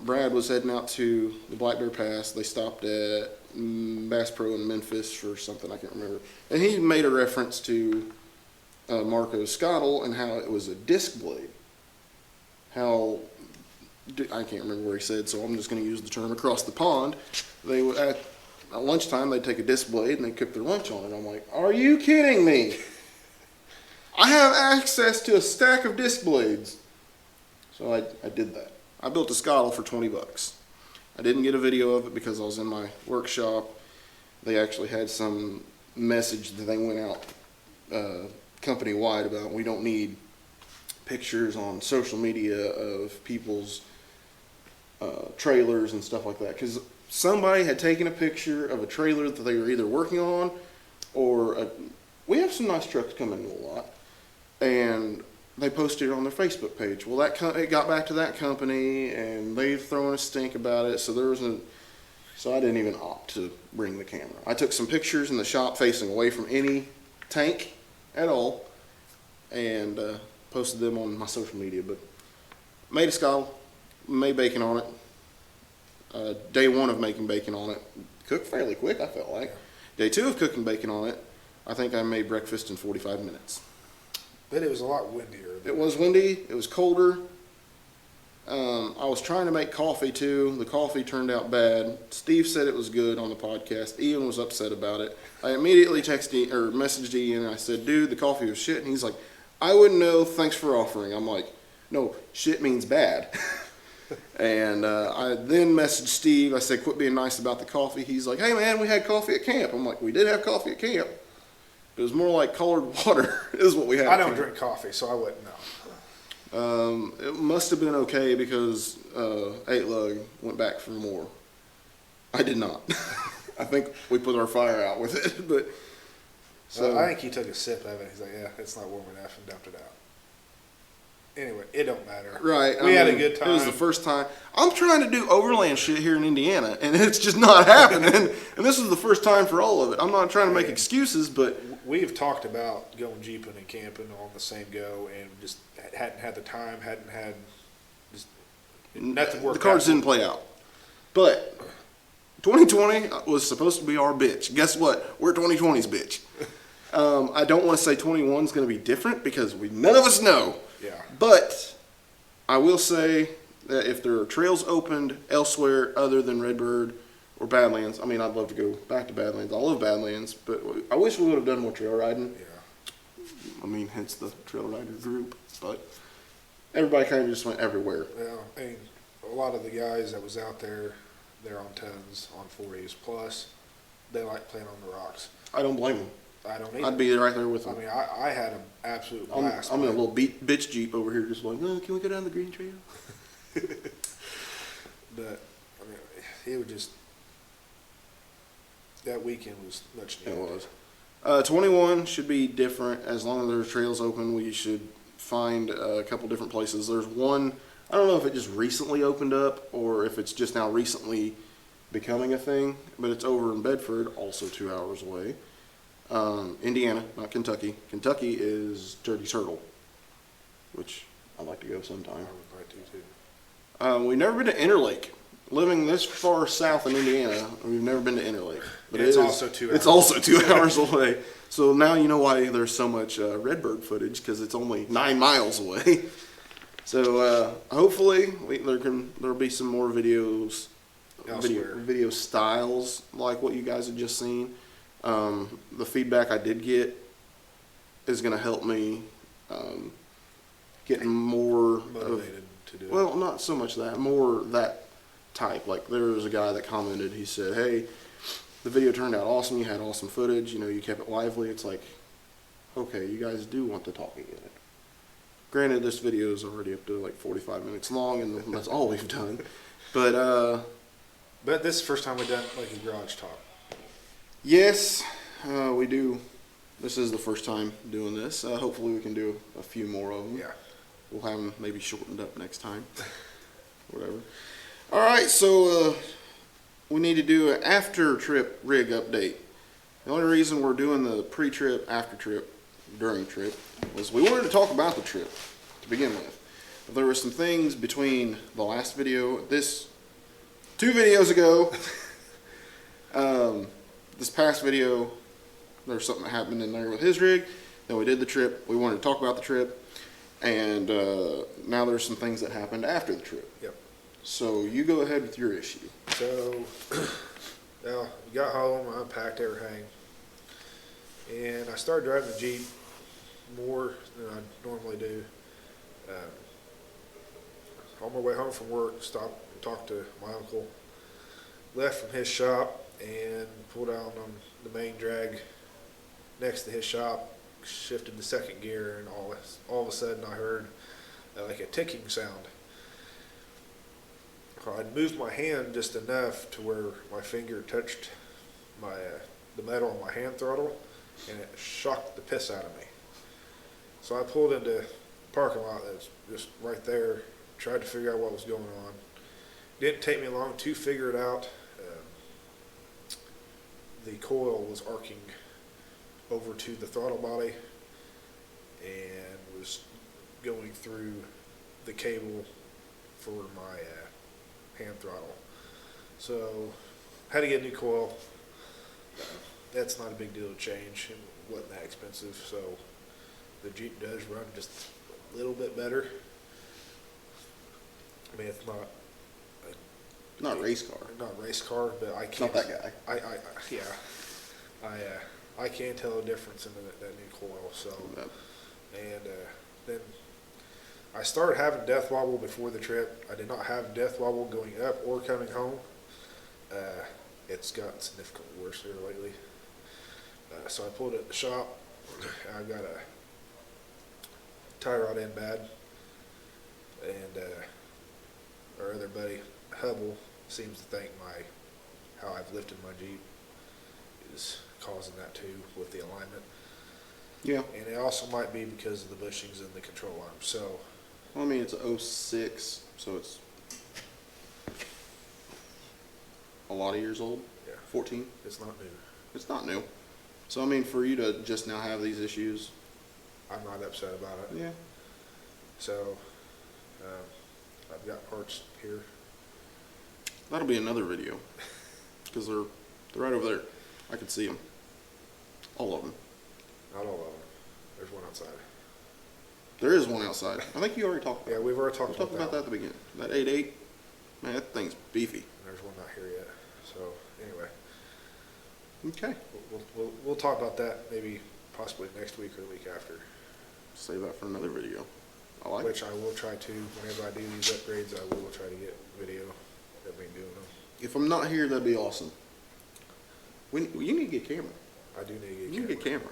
Brad was heading out to the Black Bear Pass. They stopped at Bass Pro in Memphis for something I can't remember, and he made a reference to Marco Scottle and how it was a disc blade. I can't remember where he said, so I'm just going to use the term across the pond. They would at lunchtime they'd take a disc blade and they'd cook their lunch on it. I'm like, are you kidding me? I have access to a stack of disc blades. So I did that. I built a Scottle for $20. I didn't get a video of it because I was in my workshop. They actually had some message that they went out company-wide about, we don't need pictures on social media of people's trailers and stuff like that. Because somebody had taken a picture of a trailer that they were either working on or we have some nice trucks coming in a lot. And they posted it on their Facebook page. Well, it got back to that company, and they've thrown a stink about it. So I didn't even opt to bring the camera. I took some pictures in the shop facing away from any tank at all, and posted them on my social media. But made a Scottle, made bacon on it. Day one of making bacon on it, cooked fairly quick. I felt like. Day two of cooking bacon on it, I think I made breakfast in 45 minutes. But it was a lot windier. It was windy. It was colder. I was trying to make coffee too. The coffee turned out bad. Steve said it was good on the podcast. Ian was upset about it. I immediately messaged Ian and I said, dude, the coffee was shit. And he's like, I wouldn't know. Thanks for offering. I'm like, no, shit means bad. And I then messaged Steve. I said, quit being nice about the coffee. He's like, hey man, we had coffee at camp. I'm like, we did have coffee at camp. It was more like colored water is what we had. I don't drink coffee, so I wouldn't know. It must have been okay because 8Lug went back for more. I did not. I think we put our fire out with it, but so I think he took a sip of it. He's like, yeah, it's not warm enough, and dumped it out. Anyway, it don't matter. right. We had a good time. It was the first time. I'm trying to do overland shit here in Indiana, and it's just not happening. And this was the first time for all of it. I'm not trying to make excuses, but We've talked about going jeeping and camping on the same go, and just hadn't had the time, hadn't had just nothing worked the cards out. didn't play out. But 2020 was supposed to be our bitch. Guess what? We're 2020's bitch. I don't want to say 21 is going to be different because none of us know. Yeah. But I will say that if there are trails opened elsewhere other than Redbird or Badlands, I mean, I'd love to go back to Badlands. I love Badlands, but I wish we would have done more trail riding. Yeah. I mean, hence the trail rider group. But everybody kind of just went everywhere. Yeah, I mean, a lot of the guys that was out there, they're on 10s, on 40s plus. They like playing on the rocks. I don't blame them. I don't either. I'd be right there with I them. mean, I had an absolute I'm blast. in a little bitch Jeep over here just like, oh, can we go down the green trail? But, I mean, it was just, that weekend was much It needed. was. 21 should be different. As long as there's trails open, we should find a couple different places. There's one, I don't know if it just recently opened up or if it's just now recently becoming a thing, but it's over in Bedford, also 2 hours away. Indiana, not Kentucky. Kentucky is Dirty Turtle, which I'd like to go I sometime. would like to too. We've never been to Interlake. Living this far south in Indiana, we've never been to Interlake. But It's it is- also 2 It's hours. also 2 hours away. So now you know why there's so much redbird footage, because it's only 9 miles away. So hopefully there'll be some more videos, Elsewhere. video styles like what you guys have just seen. The feedback I did get is going to help me getting more of, Motivated to do it. well, not so much that, more that type. Like there was a guy that commented, he said, hey, the video turned out awesome, you had awesome footage, you kept it lively. It's like, okay, you guys do want the talking in it. Granted, this video is already up to like 45 minutes long, and that's all we've done. But But this is the first time we've done like a garage talk. yes, we do. This is the first time doing this. Hopefully we can do a few more of them. Yeah. We'll have them maybe shortened up next time. Whatever. All right, so we need to do an after-trip rig update. The only reason we're doing the pre-trip, after-trip, during-trip was we wanted to talk about the trip to begin with. But there were some things between the last video, 2 videos ago, this past video, there's something that happened in there with his rig. Then we did the trip. We wanted to talk about the trip. And now there's some things that happened after the trip. Yep. So you go ahead with your issue. So, now, we got home, I unpacked everything, and I started driving the Jeep more than I normally do. On my way home from work, stopped and talked to my uncle, left from his shop, and pulled out on the main drag next to his shop, shifted to second gear, and all of a sudden I heard like a ticking sound. I'd moved my hand just enough to where my finger touched my the metal on my hand throttle, and it shocked the piss out of me. So I pulled into the parking lot that's just right there, tried to figure out what was going on. Didn't take me long to figure it out. The coil was arcing over to the throttle body and was going through the cable for my hand throttle. So had to get a new coil. That's not a big deal to change. It wasn't that expensive, so the Jeep does run just a little bit better. I mean, it's Not race car. not a race car, but I It's can't. not that guy. I can tell the difference in that new coil. So, Yep. and then I started having death wobble before the trip. I did not have death wobble going up or coming home. It's gotten significantly worse here lately. So I pulled it at the shop. I got a tie rod in bad, and our other buddy Hubble seems to think how I've lifted my Jeep is causing that too with the alignment. Yeah. And it also might be because of the bushings in the control arm. So, Well, I mean, it's 06, so it's a lot of years old. yeah, 14. it's not new. It's not new. So, I mean, for you to just now have these issues, I'm not upset about it. yeah. So, I've got parts here. That'll be another video. Because they're right over there. I can see them. All of them. Not all of them. There's one outside. There is one outside. I think you already talked about Yeah, it. we've already We talked talked about that at the beginning. That 8.8, man, that thing's beefy. And there's one not here yet. So, anyway, Okay. we'll talk about that maybe possibly next week or the week after. Save that for another video. I like Which it. I will try to, whenever I do these upgrades, I will try to get video of me doing them. If I'm not here, that'd be awesome. You need to get a camera. I do need to You get need to get a camera.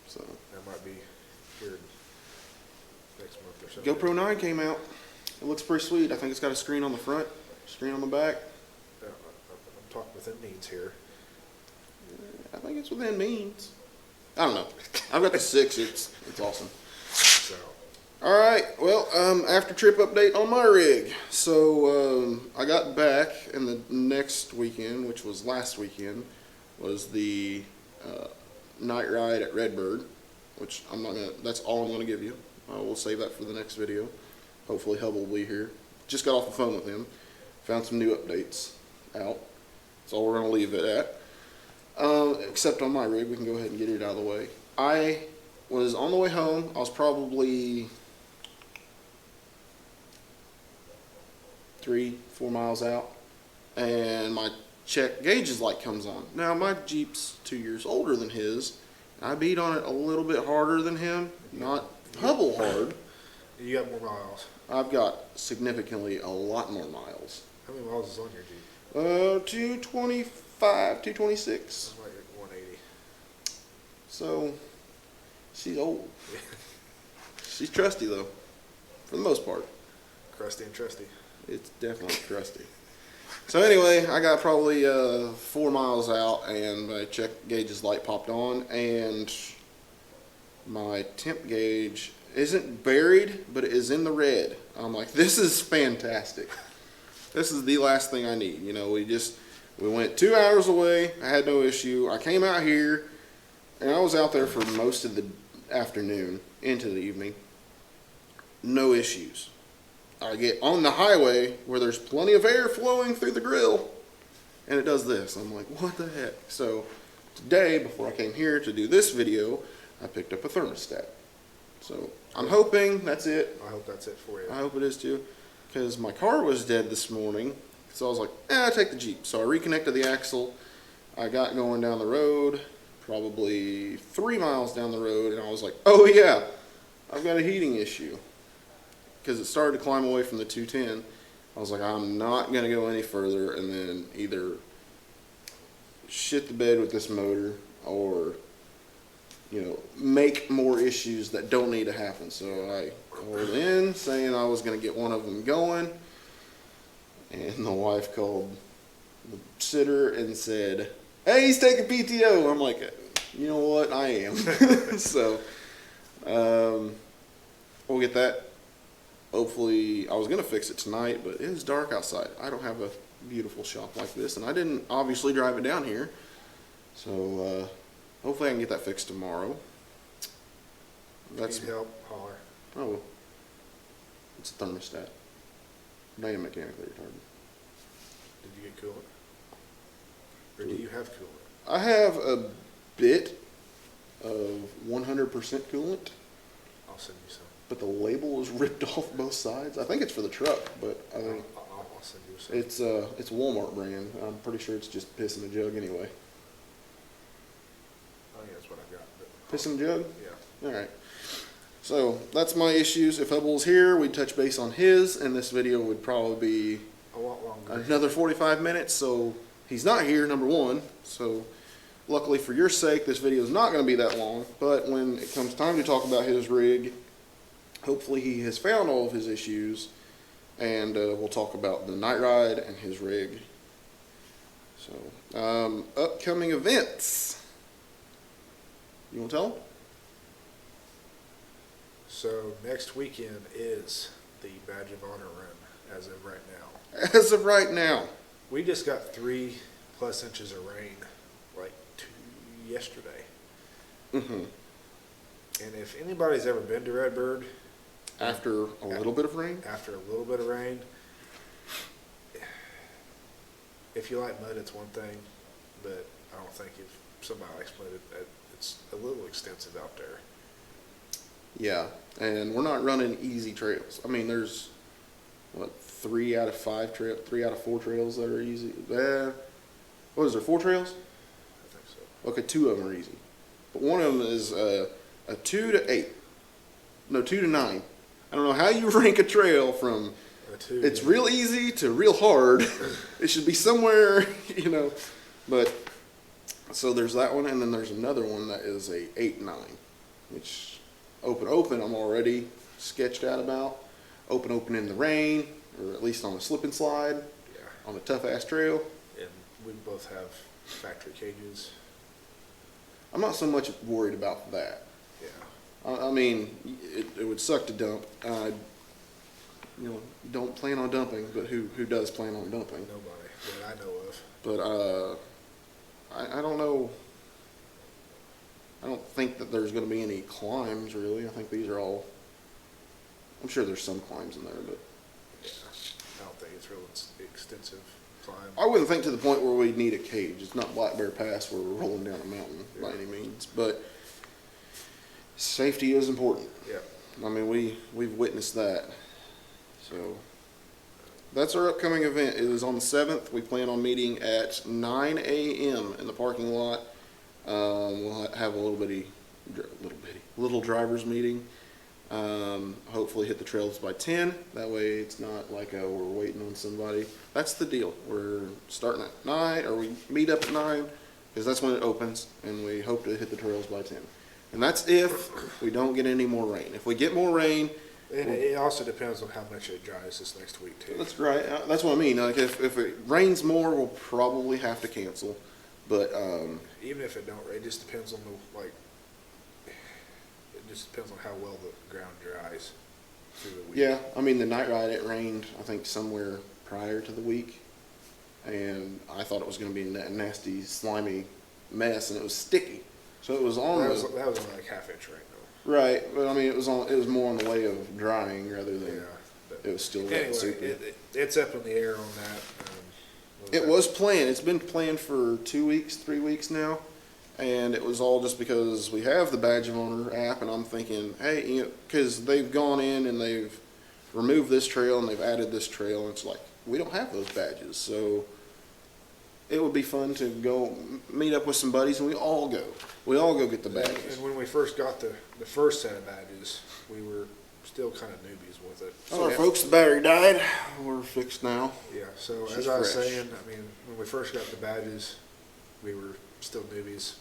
So, That might be here next month or so. GoPro 9 came out. It looks pretty sweet. I think it's got a screen on the front, screen on the back. I'm talking within means here. I think it's within means. I don't know. I've got the 6. It's awesome. So, All right. Well, after trip update on my rig. So I got back, and the next weekend, which was last weekend, was the night ride at Redbird, which I'm not gonna. That's all I'm gonna give you. We'll save that for the next video. Hopefully, Hub will be here. Just got off the phone with him. Found some new updates out. That's all we're gonna leave it at. Except on my rig, we can go ahead and get it out of the way. I was on the way home. I was probably 3-4 miles out, and my check gauges light comes on. Now my Jeep's 2 years older than his. I beat on it a little bit harder than him, not Hubble hard. you got more miles. I've got significantly a lot more miles. How many miles is on your Jeep? 225, 226. It's like 180. So she's old. She's trusty though, for the most part. Crusty and trusty. It's definitely crusty. So anyway, I got probably 4 miles out, and my check gauge's light popped on, and my temp gauge isn't buried, but it is in the red. I'm like, this is fantastic. This is the last thing I need. You know, we went 2 hours away. I had no issue. I came out here, and I was out there for most of the afternoon into the evening. No issues. I get on the highway where there's plenty of air flowing through the grill, and it does this. I'm like, what the heck? So today, before I came here to do this video, I picked up a thermostat. So I'm hoping that's it. I hope that's it for you. I hope it is too, because my car was dead this morning. So I was like, I'll take the Jeep. So I reconnected the axle. I got going down the road, probably 3 miles down the road, and I was like, oh yeah, I've got a heating issue. Because it started to climb away from the 210. I was like, I'm not going to go any further and then either shit the bed with this motor or, you know, make more issues that don't need to happen. So I called in saying I was going to get one of them going. And the wife called the sitter and said, hey, he's taking PTO. I'm like, you know what? I am. So we'll get that. Hopefully, I was going to fix it tonight, but it is dark outside. I don't have a beautiful shop like this, and I didn't obviously drive it down here. So, hopefully I can get that fixed tomorrow. If you need help, holler. Oh, it's a thermostat. Mechanically retarded. Did you get coolant? Or do you have coolant? I have a bit of 100% coolant, I'll send you some. but the label is ripped off both sides. I think it's for the truck, but I think I'll send you some. it's Walmart brand. I'm pretty sure it's just piss in a jug anyway. I think that's what I got. But Piss in a jug? yeah. All right. So that's my issues. If Hubble's here, we'd touch base on his, and this video would probably be A lot longer. another 45 minutes. So he's not here, number one. So luckily for your sake, this video is not going to be that long. But when it comes time to talk about his rig, hopefully he has found all of his issues, and we'll talk about the night ride and his rig. So upcoming events. You want to tell him? So next weekend is the Badge of Honor run as of right now. As of right now. We just got 3+ inches of rain like yesterday. Mm-hmm. And if anybody's ever been to Redbird, After a little bit of rain? after a little bit of rain, if you like mud, it's one thing, but I don't think if somebody likes mud, it's a little extensive out there. Yeah, and we're not running easy trails. I mean, there's, what, 3 out of 4 trails that are easy. What is there, 4 trails? I think so. Okay, 2 of them are easy. But one of them is a 2 to 8. No, 2 to 9. I don't know how you rank a trail from it's real easy to real hard. It should be somewhere, But so there's that one, and then there's another one that is a 8-9, which open I'm already sketched out about. Open in the rain, or at least on a slip and slide, Yeah, on a tough ass trail. and we both have factory cages. I'm not so much worried about that. Yeah, I mean, it would suck to dump. Don't plan on dumping, but who does plan on dumping? nobody that I know of. But I don't know. I don't think that there's going to be any climbs really. I think these are all. I'm sure there's some climbs in there, but Yeah, I don't think it's real extensive climb. I wouldn't think to the point where we'd need a cage. It's not Black Bear Pass where we're rolling down a mountain by Yeah. any means, but safety is important. Yeah, I mean, we've witnessed that. So that's our upcoming event. It is on the 7th. We plan on meeting at 9 a.m. in the parking lot. We'll have a little drivers meeting. Hopefully hit the trails by 10. That way it's not like we're waiting on somebody. That's the deal. We're starting at 9, or we meet up at 9, because that's when it opens, and we hope to hit the trails by 10. And that's if we don't get any more rain. If we get more rain, and it also depends on how much it dries this next week too. that's right. That's what I mean. Like if it rains more, we'll probably have to cancel. But Even if it don't, it just depends on it just depends on how well the ground dries through the week. yeah, I mean the night ride it rained I think somewhere prior to the week, and I thought it was going to be a nasty slimy mess, and it was sticky. So it was on That the was only like half-inch rain though. right, but I mean it was more on the way of drying rather than Yeah. But it was still wet anyway, and soupy. it's up in the air on that. It was planned. It's been planned for 2 weeks, 3 weeks now, and it was all just because we have the Badge of Honor app, and I'm thinking, hey, because they've gone in and they've removed this trail and they've added this trail, and it's like we don't have those badges, so it would be fun to go meet up with some buddies, and we all go get the badges. And when we first got the first set of badges, we were still kind of newbies with it. Sorry, folks, the battery died. We're fixed now. Yeah, so It's as just I was fresh. saying, I mean, when we first got the badges, we were still newbies.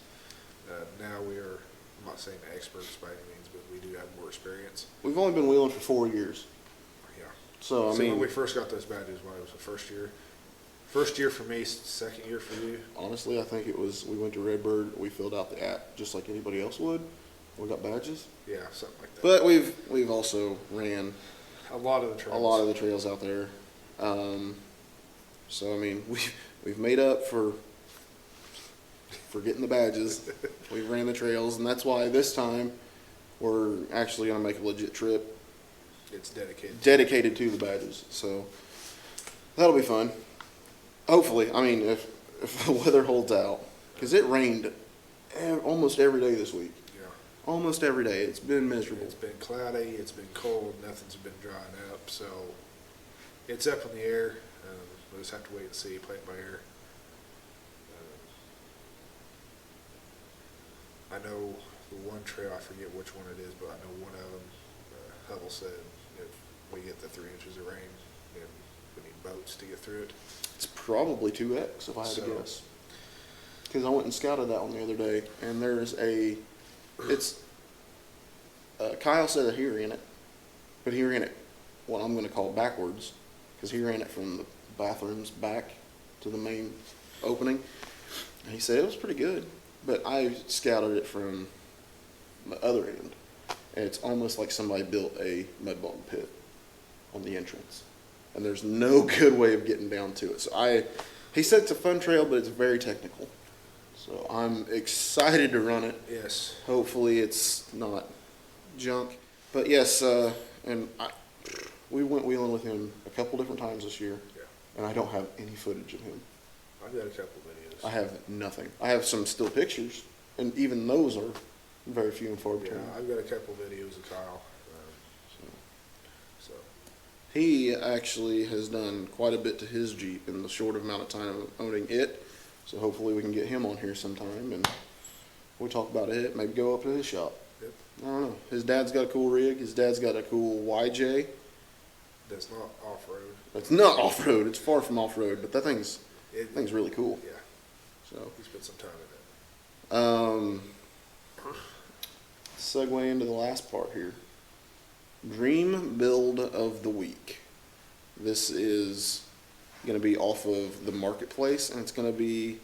Now we are, I'm not saying experts by any means, but we do have more experience. We've only been wheeling for 4 years, Yeah. so I So mean, when we first got those badges, it was the first year? First year for me, second year for you? honestly, I think it was, we went to Redbird, we filled out the app just like anybody else would. We got badges. Yeah, something like that. But we've also ran A lot of the trails. a lot of the trails out there. So I mean, we've made up for getting the badges. We ran the trails, and that's why this time we're actually gonna make a legit trip It's dedicated. dedicated to the badges. So that'll be fun. Hopefully, I mean, if the weather holds out, because it rained almost every day this week. Yeah. Almost every day. It's been miserable. It's been cloudy, it's been cold, nothing's been drying up, so it's up in the air. We'll just have to wait and see, play it by ear. I know the one trail, I forget which one it is, but I know one of them, Hubble said if we get the 3 inches of rain, then we need boats to get through it. It's probably 2X if I had to So- guess. Because I went and scouted that one the other day, and Kyle said that he ran it, but he ran it what I'm going to call backwards, because he ran it from the bathrooms back to the main opening. And he said it was pretty good, but I scouted it from the other end, and it's almost like somebody built a mud bottom pit on the entrance, and there's no good way of getting down to it. So he said it's a fun trail, but it's very technical. So I'm excited to run it. Yes. Hopefully it's not junk. But yes, we went wheeling with him a couple different times this year, Yeah. and I don't have any footage of him. I've got a couple videos. I have nothing. I have some still pictures, and even those are very few and far Yeah, between. I've got a couple videos of Kyle. So, He actually has done quite a bit to his Jeep in the short amount of time of owning it. So hopefully we can get him on here sometime, and we'll talk about it, maybe go up to his shop. yep. I don't know. His dad's got a cool rig. His dad's got a cool YJ. That's not off-road. It's not off-road. It's far from off-road, but that thing's It, really cool. yeah, So, he spent some time in it. segue into the last part here. Dream build of the week. This is going to be off of the marketplace, and it's going to be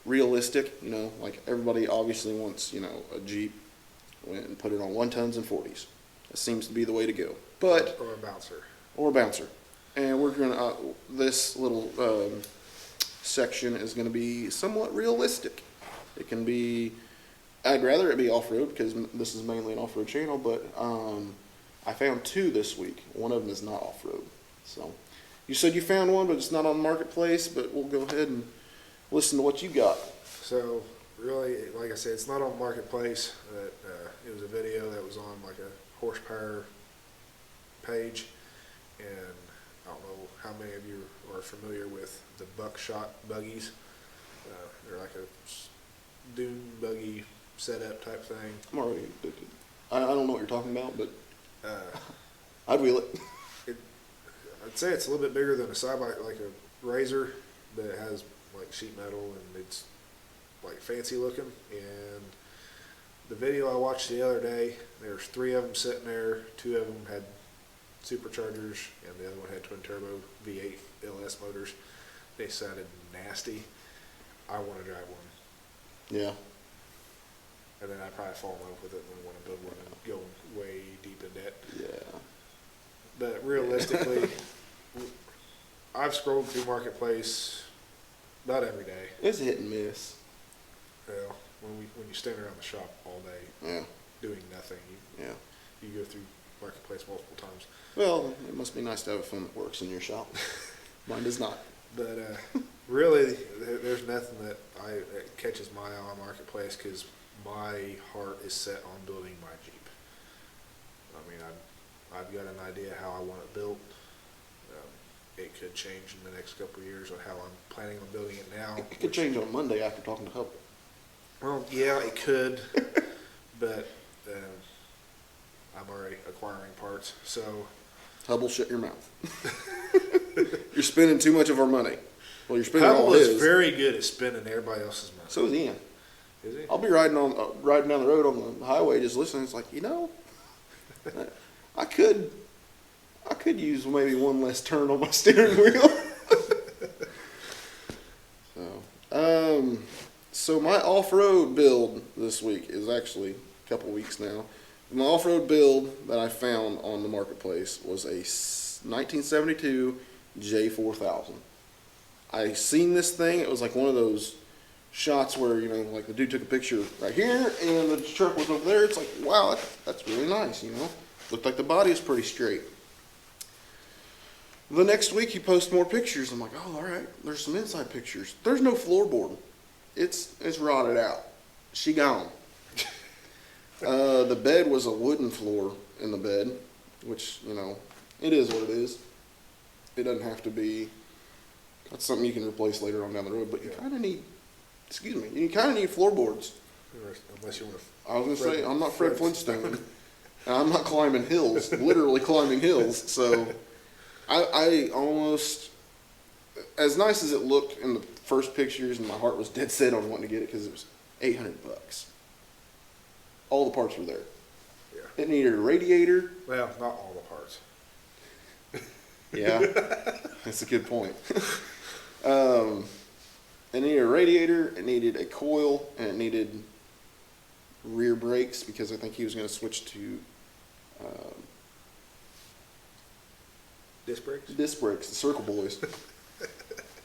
realistic. You know, like everybody obviously wants, you know, a Jeep and put it on 1 tons and 40s. That seems to be the way to go. But Or a bouncer. or a bouncer. And we're gonna this little section is gonna be somewhat realistic. It can be. I'd rather it be off road because this is mainly an off road channel. But I found 2 this week. One of them is not off road. So you said you found one, but it's not on the marketplace. But we'll go ahead and listen to what you got. So really, like I said, it's not on Marketplace. It was a video that was on like a horsepower page, and I don't know how many of you are familiar with the buckshot buggies. They're like a dune buggy setup type thing. I'm already addicted. I don't know what you're talking about, but Uh, I'd wheel it. I'd say it's a little bit bigger than a side by like a Razor, but it has like sheet metal and it's like fancy looking. And the video I watched the other day, there's 3 of them sitting there. 2 of them had superchargers, and the other one had twin turbo V8 LS motors. They sounded nasty. I want to drive one, Yeah. and then I'd probably fall in love with it and want to build one and go way deep in debt. Yeah. But realistically, I've scrolled through Marketplace about every day. It's hit and miss. Well, when you stand around the shop all day Yeah. doing nothing, Yeah. you go through Marketplace multiple times. Well, it must be nice to have a phone that works in your shop. Mine does not. But really, there's nothing that catches my eye on Marketplace because my heart is set on building my Jeep. I mean, I've got an idea how I want it built. It could change in the next couple of years on how I'm planning on building it now. It could change on Monday after talking to Hubble. Well, yeah, it could, but I'm already acquiring parts, so Hubble, shut your mouth. You're spending too much of our money. Well, you're spending all Hubble is his. very good at spending everybody else's money. So is Ian. Is he? I'll be riding down the road on the highway, just listening. It's like, you know, I could use maybe one less turn on my steering wheel. So my off-road build this week is actually a couple weeks now. My off-road build that I found on the marketplace was a 1972 J4000. I seen this thing. It was like one of those shots where, you know, like the dude took a picture right here and the truck was over there. It's like, wow, that's really nice, you know. Looked like the body is pretty straight. The next week he posts more pictures. I'm like, oh, all right, there's some inside pictures. There's no floorboard. It's rotted out. She gone. The bed was a wooden floor in the bed, which, you know, it is what it is. It doesn't have to be. That's something you can replace later on down the road, but you kind of need, you kind of need floorboards. Unless you want to. I was going to say, I'm not Fred Flintstone, and I'm not climbing hills, literally climbing hills, so I almost, as nice as it looked in the first pictures, and my heart was dead set on wanting to get it because it was $800. All the parts were there. Yeah. It needed a radiator. Well, not all the parts. Yeah, that's a good point. It needed a radiator, it needed a coil, and it needed rear brakes because I think he was going to switch to Disc brakes? disc brakes, the Circle Boys,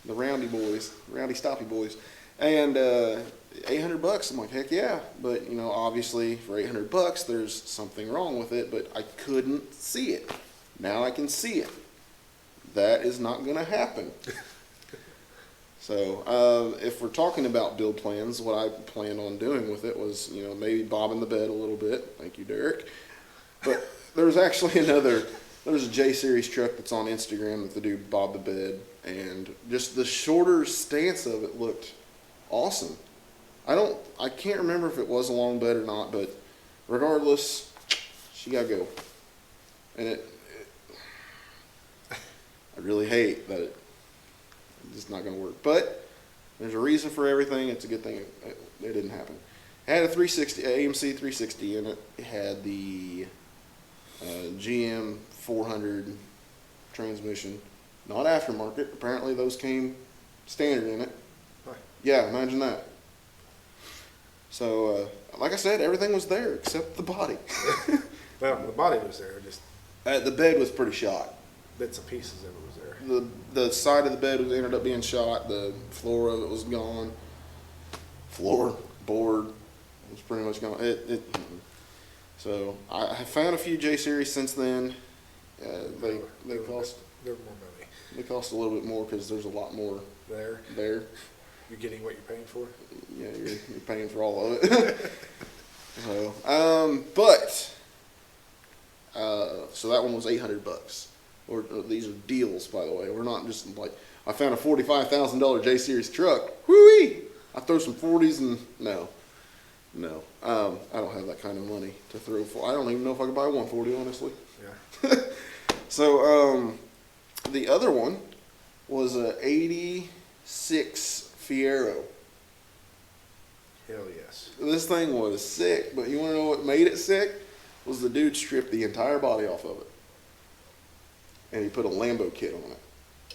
the Roundy Boys, Roundy Stoppy Boys, and $800. I'm like, heck yeah, but you know, obviously for $800, there's something wrong with it, but I couldn't see it. Now I can see it. That is not going to happen. So if we're talking about build plans, what I planned on doing with it was, you know, maybe bobbing the bed a little bit. Thank you, Derek. But there's actually there's a J-Series truck that's on Instagram that the dude bobbed the bed, and just the shorter stance of it looked awesome. I can't remember if it was a long bed or not, but regardless, she gotta go. And I really hate that it's just not gonna work. But there's a reason for everything. It's a good thing it didn't happen. It had a 360, AMC 360 in it. It had the GM 400 transmission, not aftermarket. Apparently those came standard in it. Right. Yeah, imagine that. So, like I said, everything was there except the body. Well, the body was there, just The bed was pretty shot. bits and pieces of it was there. The side of the bed ended up being shot. The floor of it was gone. Floor, board was pretty much gone. So I have found a few J series since then. They cost They're more money. they cost a little bit more because there's a lot more There, there. you're getting what you're paying for. Yeah, you're paying for all of it. So that one was $800. Or these are deals, by the way. We're not just like I found a $45,000 J Series truck. Whoo-wee! I throw some 40s and no. I don't have that kind of money to throw for. I don't even know if I could buy 140, honestly. Yeah. So the other one was a '86 Fiero. Hell yes. This thing was sick, but you want to know what made it sick? Was the dude stripped the entire body off of it. And he put a Lambo kit on it.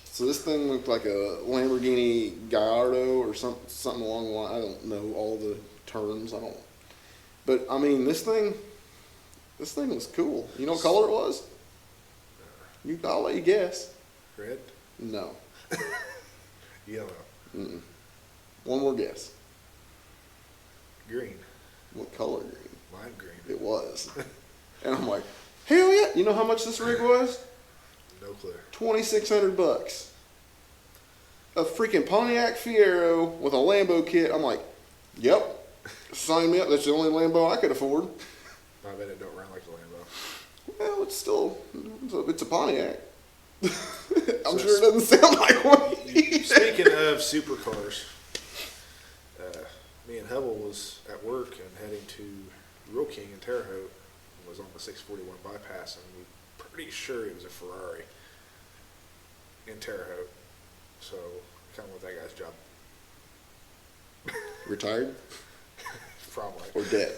So this thing looked like a Lamborghini Gallardo or something along the line. I don't know all the terms. But I mean, this thing was cool. You know what color it was? I'll let you guess. Red, No. yellow, Mm-mm. One more guess. green, What color green? lime green. It was. And I'm like, hell yeah. You know how much this rig was? No clue. $2,600. A freaking Pontiac Fiero with a Lambo kit. I'm like, yep. Sign me up. That's the only Lambo I could afford. I bet it don't run like a Lambo. Well, it's still, it's a Pontiac. I'm sure it doesn't sound like one. Speaking of supercars, me and Hubble was at work and heading to Rural King in Terre Haute. And was on the 641 bypass, and we're pretty sure it was a Ferrari in Terre Haute. So, kind of what that guy's job. Retired Probably. or dead?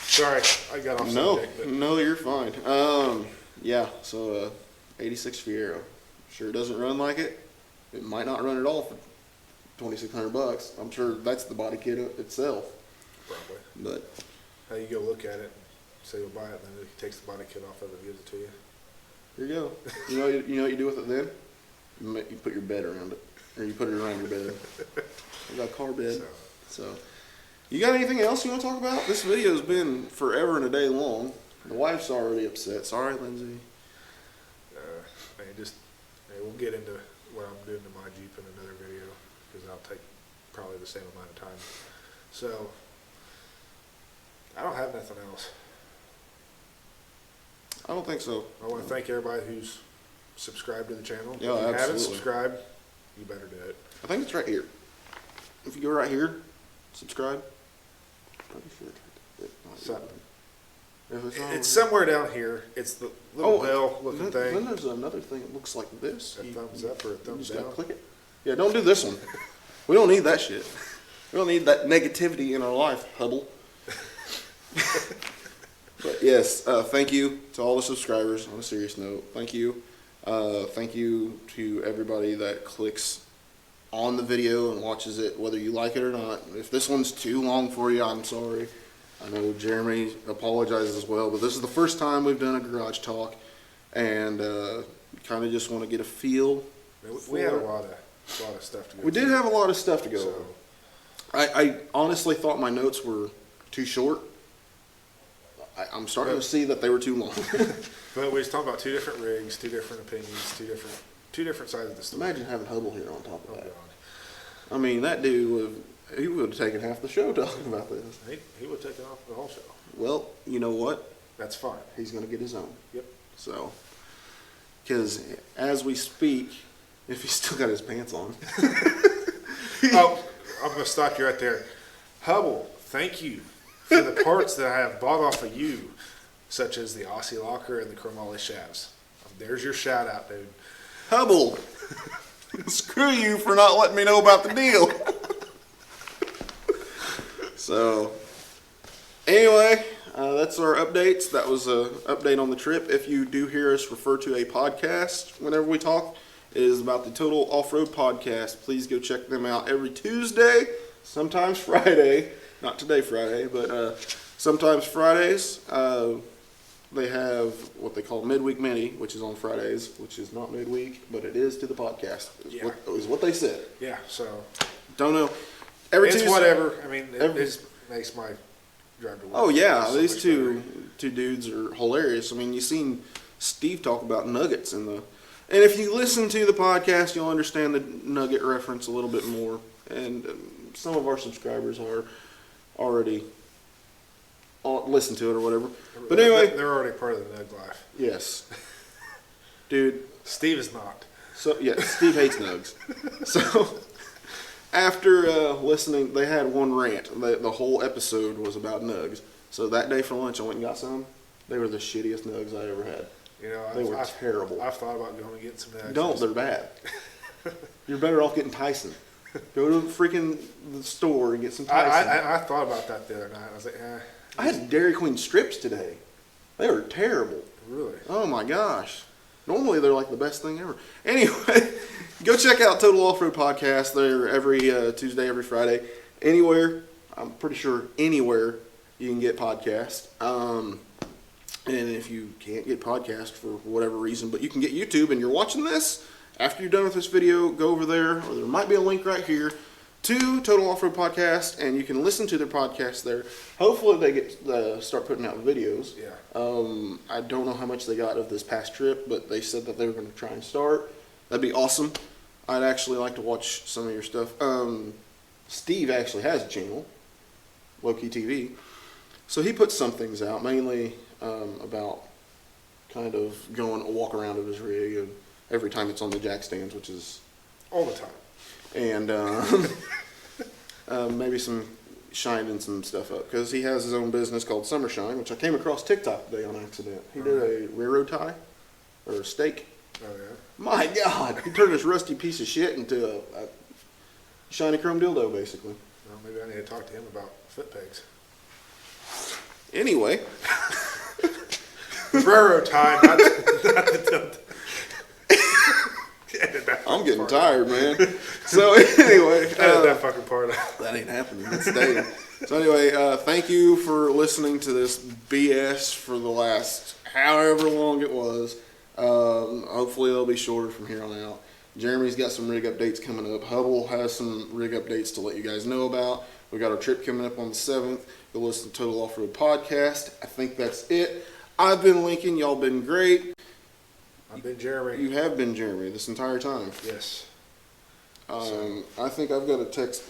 Sorry, I got off subject. But No, you're fine. Yeah, so 86 Fiero. Sure doesn't run like it. It might not run at all for $2,600. I'm sure that's the body kit itself. probably. But How you go look at it, say you'll buy it, and then he takes the body kit off of it and gives it to you. here you go. You know what you do with it then? You put your bed around it, or you put it around your bed. I got a car bed. So, you got anything else you want to talk about? This video's been forever and a day long. The wife's already upset. Sorry, Lindsay. We'll get into what I'm doing to my Jeep in another video, because I'll take probably the same amount of time. So, I don't have nothing else. I don't think so. I want to thank everybody who's subscribed to the channel. Yeah, if you haven't absolutely. subscribed, you better do it. I think it's right here. If you go right here, subscribe. Pretty sure it's So- If it's not It's over somewhere down here. It's the little bell looking then thing. there's another thing that looks like this. A thumbs up or a You thumbs just gotta down. click it. Yeah, don't do this one. We don't need that shit. We don't need that negativity in our life, Hubble. But yes, thank you to all the subscribers. On a serious note, thank you. Thank you to everybody that clicks on the video and watches it, whether you like it or not. If this one's too long for you, I'm sorry. I know Jeremy apologizes as well, but this is the first time we've done a garage talk, and kind of just want to get a feel. We had a lot of stuff to go. We did through. have a lot of stuff to go So, over. I honestly thought my notes were too short. I'm starting to see that they were too long. but we was talking about two different rigs, two different opinions, two different sides of the story. Imagine having Hubble here on top Oh, of that. God. I mean, that dude would have taken half the show talking about this. He would take it off the whole show. Well, you know what? That's fine. He's going to get his own. Yep. So, because as we speak, if he's still got his pants on, Oh, I'm going to stop you right there. Hubble, thank you for the parts that I have bought off of you, such as the Aussie locker and the chromoly shafts. There's your shout out, dude. Hubble, screw you for not letting me know about the deal. So, anyway, that's our updates. That was an update on the trip. If you do hear us refer to a podcast whenever we talk, it is about the Total Off-Road Podcast. Please go check them out every Tuesday, sometimes Friday. Not today Friday, but sometimes Fridays. They have what they call Midweek Mini, which is on Fridays, which is not midweek, but it is to the podcast, is what they said. Yeah, so Don't know. it's whatever. I mean, it just makes my drive to work. Oh yeah, so these much two better. dudes are hilarious. I mean, you've seen Steve talk about nuggets and if you listen to the podcast, you'll understand the nugget reference a little bit more. And some of our subscribers are already listen to it or whatever. But anyway, they're already part of the Nug life. yes, dude. Steve is not. So yeah, Steve hates nugs. So after listening, they had one rant. The whole episode was about nugs. So that day for lunch, I went and got some. They were the shittiest nugs I ever had. You know, They were terrible. I've thought about going to get some Nugs. Don't, they're bad. You're better off getting Tyson. Go to the store and get some Tyson. I thought about that the other night. I was like, I had Dairy Queen strips today. They were terrible. really? Oh my gosh. Normally they're like the best thing ever. Anyway, go check out Total Off-Road Podcast. They're every Tuesday, every Friday. Anywhere, I'm pretty sure anywhere you can get podcasts. And if you can't get podcast for whatever reason, but you can get YouTube and you're watching this, after you're done with this video, go over there, or there might be a link right here, to Total Off-Road Podcast, and you can listen to their podcast there. Hopefully they get start putting out videos. Yeah. I don't know how much they got of this past trip, but they said that they were going to try and start. That'd be awesome. I'd actually like to watch some of your stuff. Steve actually has a channel, Low-Key TV. So he puts some things out, mainly about kind of going a walk around of his rig, and every time it's on the jack stands, which is All the time. and maybe some shining some stuff up, because he has his own business called Summer Shine, which I came across TikTok today on accident. He did a railroad tie or a steak. Oh, yeah. My God, he turned this rusty piece of shit into a shiny chrome dildo, basically. Well, maybe I need to talk to him about foot pegs. Anyway, Railroad tie, not the Edit that I'm getting part tired, man. So anyway, out. Edit that fucking part out. that ain't happening. That's staying. So anyway, thank you for listening to this BS for the last however long it was. Hopefully they'll be shorter from here on out. Jeremy's got some rig updates coming up. Hubble has some rig updates to let you guys know about. We got our trip coming up on the 7th. Go listen to Total Off-Road Podcast. I think that's it. I've been Lincoln. Y'all been great. I've been Jeremy. You have been Jeremy this entire time. Yes. I think I've got a text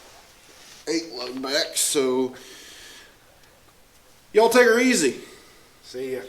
8 lug back, so y'all take her easy. See ya.